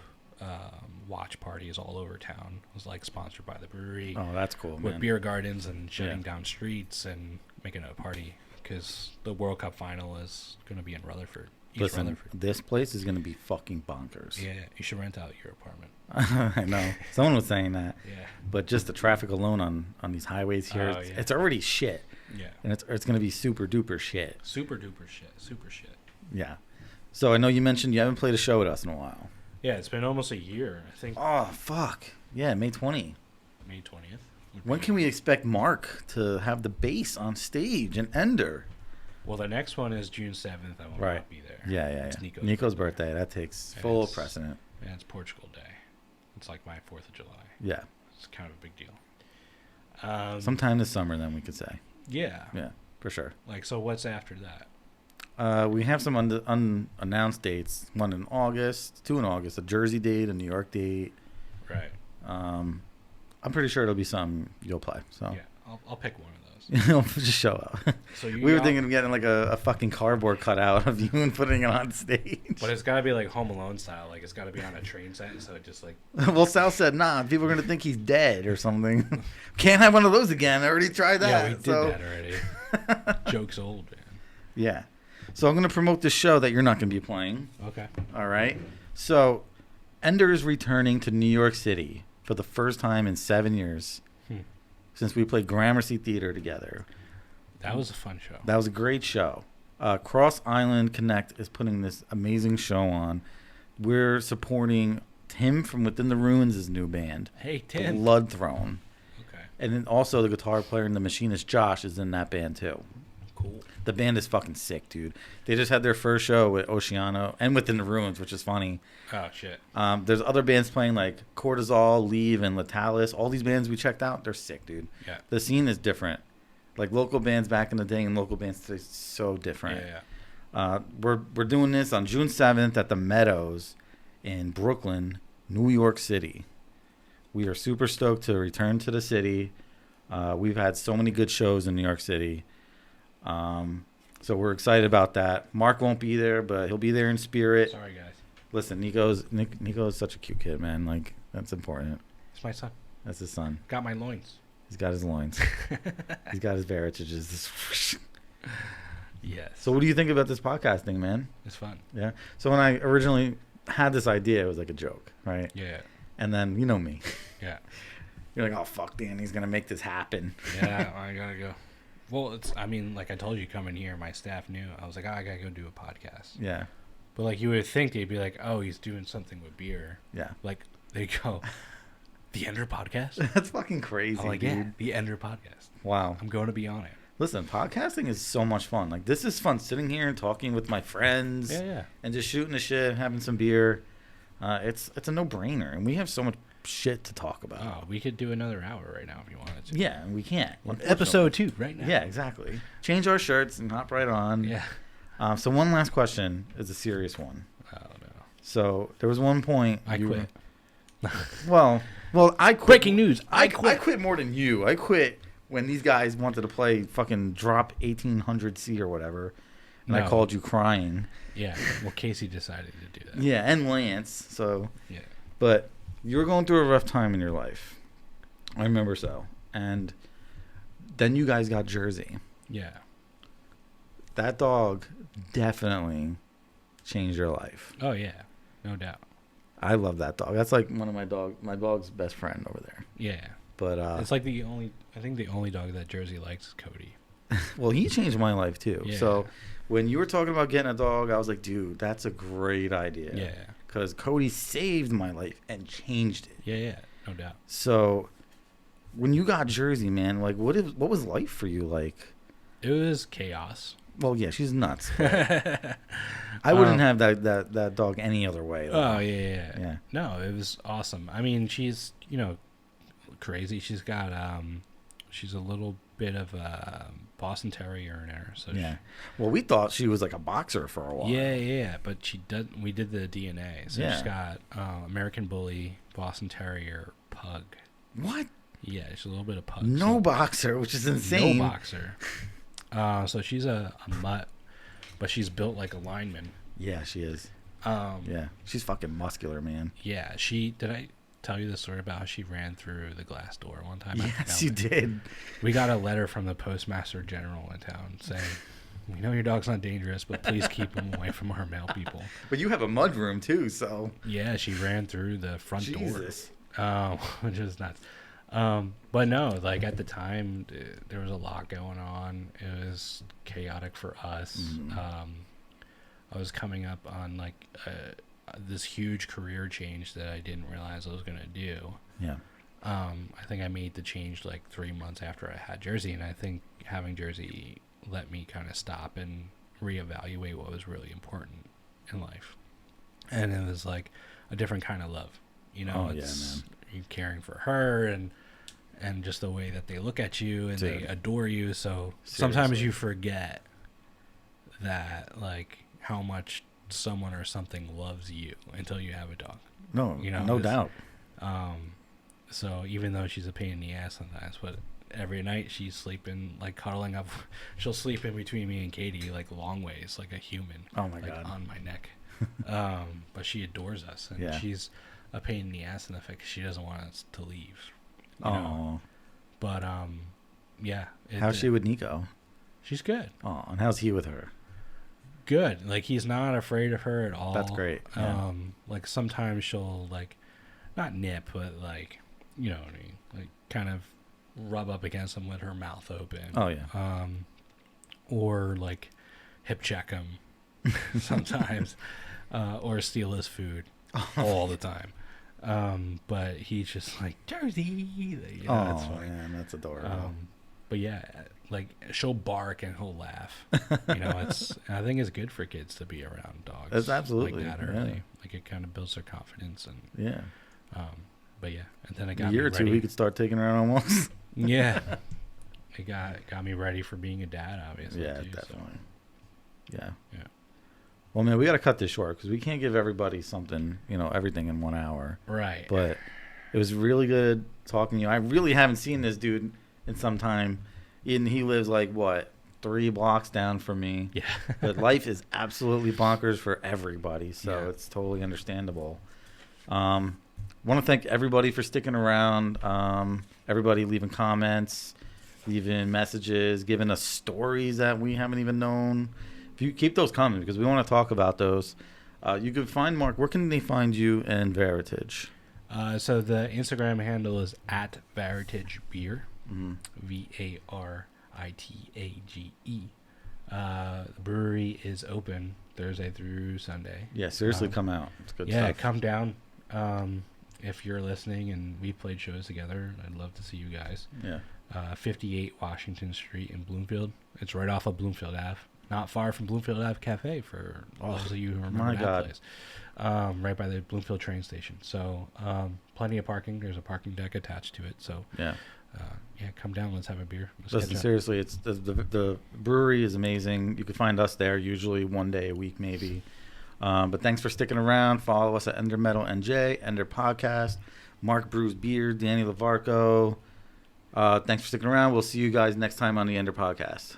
watch parties all over town. It was, like, sponsored by the brewery. Oh, that's cool, with man. Beer gardens and shutting down streets and making it a party. Because the World Cup final is going to be in Rutherford. Listen, this place is going to be fucking bonkers. Yeah, you should rent out your apartment. I know. Someone was saying that. Yeah. But just the traffic alone on these highways here, it's already shit. Yeah. And it's going to be super duper shit. Super duper shit. Super shit. Yeah. So I know you mentioned you haven't played a show with us in a while. Yeah, it's been almost a year, I think. Oh, fuck. Yeah, May 20. May 20th. When can we expect Mark to have the bass on stage in Ender? Well, the next one is June 7th. I will not be there. Yeah. It's Nico's birthday. That takes full precedent. And it's Portugal Day. It's like my 4th of July. Yeah. It's kind of a big deal. Sometime this summer, then we could say. Yeah. Yeah, for sure. Like, so what's after that? We have some unannounced dates. One in August, 2 in August, a Jersey date, a New York date. Right. I'm pretty sure it'll be some you'll play. So yeah, I'll pick one of those. Just show up. So we were thinking of getting like a fucking cardboard cutout of you and putting it on stage. But it's got to be like Home Alone style. Like it's got to be on a train set, so it just like. Well, Sal said, nah, people are gonna think he's dead or something. Can't have one of those again. I already tried that. Yeah, we did that already. Joke's old, man. Yeah. So I'm gonna promote this show that you're not gonna be playing. Okay. All right. So, Ender is returning to New York City for the first time in 7 years since we played Gramercy Theater together. That was a fun show. That was a great show. Cross Island Connect is putting this amazing show on. We're supporting Tim from Within the Ruins' new band. Hey, Tim. Blood Throne. Okay. And then also the guitar player and the machinist Josh is in that band too. Cool. The band is fucking sick, dude. They just had their first show with Oceano and Within the Ruins, which is funny. Oh, shit. There's other bands playing like Cortisol, Leave, and Latalis. All these bands we checked out, they're sick, dude. Yeah. The scene is different. Like local bands back in the day and local bands today, so different. Yeah. We're doing this on June 7th at the Meadows in Brooklyn, New York City. We are super stoked to return to the city. We've had so many good shows in New York City. So we're excited about that. Mark won't be there, but he'll be there in spirit. Sorry, guys. Listen, Nico is such a cute kid, man. Like, that's important. It's my son. That's his son. Got my loins. He's got his loins. He's got his veritages. Yes. So what do you think about this podcasting, man? It's fun. Yeah. So when I originally had this idea, it was like a joke, right? Yeah. And then, you know me. Yeah. You're like, oh, fuck, Danny's going to make this happen. Yeah, I got to go. Well, like I told you coming here, my staff knew. I was like, I got to go do a podcast. Yeah. But, like, you would think they'd be like, oh, he's doing something with beer. Yeah. Like, they go, the Ender podcast? That's fucking crazy, I'm like, dude. yeah, the Ender podcast. Wow. I'm going to be on it. Listen, podcasting is so much fun. Like, this is fun sitting here and talking with my friends. Yeah. And just shooting the shit, having some beer. It's a no-brainer. And we have so much shit to talk about. Oh, we could do another hour right now if you wanted to. Yeah, and we can't. Episode 2 right now. Yeah, exactly. Change our shirts and hop right on. Yeah. So one last question is a serious one. Oh, no. So there was one point. I quit. Well, I quit. Breaking news. I quit more than you. I quit when these guys wanted to play fucking Drop 1800C or whatever. And I called you crying. Yeah. Well, Casey decided to do that. Yeah, and Lance. So. Yeah. But you were going through a rough time in your life. I remember so. And then you guys got Jersey. Yeah. That dog definitely changed your life. Oh, yeah. No doubt. I love that dog. That's like one of my dog's best friend over there. Yeah. But it's like the only dog that Jersey likes is Cody. Well, he changed my life too. Yeah. So when you were talking about getting a dog, I was like, dude, that's a great idea. Yeah. Because Cody saved my life and changed it. Yeah. No doubt. So when you got Jersey, man, like what was life for you like? It was chaos. Well, yeah, she's nuts. I wouldn't have that dog any other way. Oh, yeah. No, it was awesome. I mean, she's, crazy. She's got, she's a little bit of a Boston Terrier in her. So yeah. Well, we thought she was like a boxer for a while. Yeah. But we did the DNA. So she's got American Bully, Boston Terrier, Pug. What? Yeah, she's a little bit of Pug. No boxer, which is insane. No boxer. So she's a mutt, but she's built like a lineman. Yeah, she is. Yeah, she's fucking muscular, man. Yeah, did I tell you the story about how she ran through the glass door one time? Yes, you did. We got a letter from the postmaster general in town saying, we know your dog's not dangerous, but please keep him away from our mail people. But you have a mud room too, so. Yeah, she ran through the front door. Jesus. Which is nuts. But no, like at the time, there was a lot going on. It was chaotic for us. I was coming up on like this huge career change that I didn't realize I was gonna do. Yeah. I think I made the change like 3 months after I had Jersey, and I think having Jersey let me kind of stop and reevaluate what was really important in life. And it was like a different kind of love, you know. It's you caring for her and just the way that they look at you and they adore you. So sometimes you forget that, like, how much someone or something loves you until you have a dog. No, you know, no doubt. So even though she's a pain in the ass sometimes, but every night she's sleeping, like cuddling up. She'll sleep in between me and Katie, like long ways, like a human. Oh my like, God. on my neck. But she adores us, and she's a pain in the ass in the fact she doesn't want us to leave. You know? But yeah. How's she with Nico? She's good. Oh, and how's he with her? Good. Like, he's not afraid of her at all. That's great. Yeah. Like sometimes she'll like not nip, but like, you know what I mean, like kind of rub up against him with her mouth open. Oh yeah. Or like hip check him sometimes, or steal his food all the time. But he's just like, Jersey. You know, it's funny. Man, that's adorable. But yeah, like she'll bark and he'll laugh. You know, I think it's good for kids to be around dogs. It's absolutely like that early. Like it kind of builds their confidence and But yeah, and then it got a year me or two ready. we could start taking her out on walks. Yeah, it got me ready for being a dad, obviously. Yeah, too, definitely. So. Yeah. Well, man, we got to cut this short because we can't give everybody something, you know, everything in 1 hour. Right. But it was really good talking to you. I really haven't seen this dude in some time. And he lives like, what, 3 blocks down from me. Yeah. But life is absolutely bonkers for everybody. So it's totally understandable. Want to thank everybody for sticking around. Everybody leaving comments, leaving messages, giving us stories that we haven't even known. If you keep those coming, because we want to talk about those. You can find Mark. Where can they find you in Veritage? So the Instagram handle is at Veritage Beer, VARITAGE. The brewery is open Thursday through Sunday. Yeah, seriously, come out. It's good stuff. Yeah, stuff. come down. If you're listening and we played shows together, I'd love to see you guys. Yeah. 58 Washington Street in Bloomfield. It's right off of Bloomfield Ave. Not far from Bloomfield Ave Cafe for those of you who remember that place. Right by the Bloomfield train station. So plenty of parking. There's a parking deck attached to it. So yeah, come down. Let's have a beer. Listen, seriously, it's the brewery is amazing. You can find us there usually one day a week maybe. But thanks for sticking around. Follow us at Ender Metal NJ, Ender Podcast, Mark Brews Beer, Danny Lavarco. Thanks for sticking around. We'll see you guys next time on the Ender Podcast.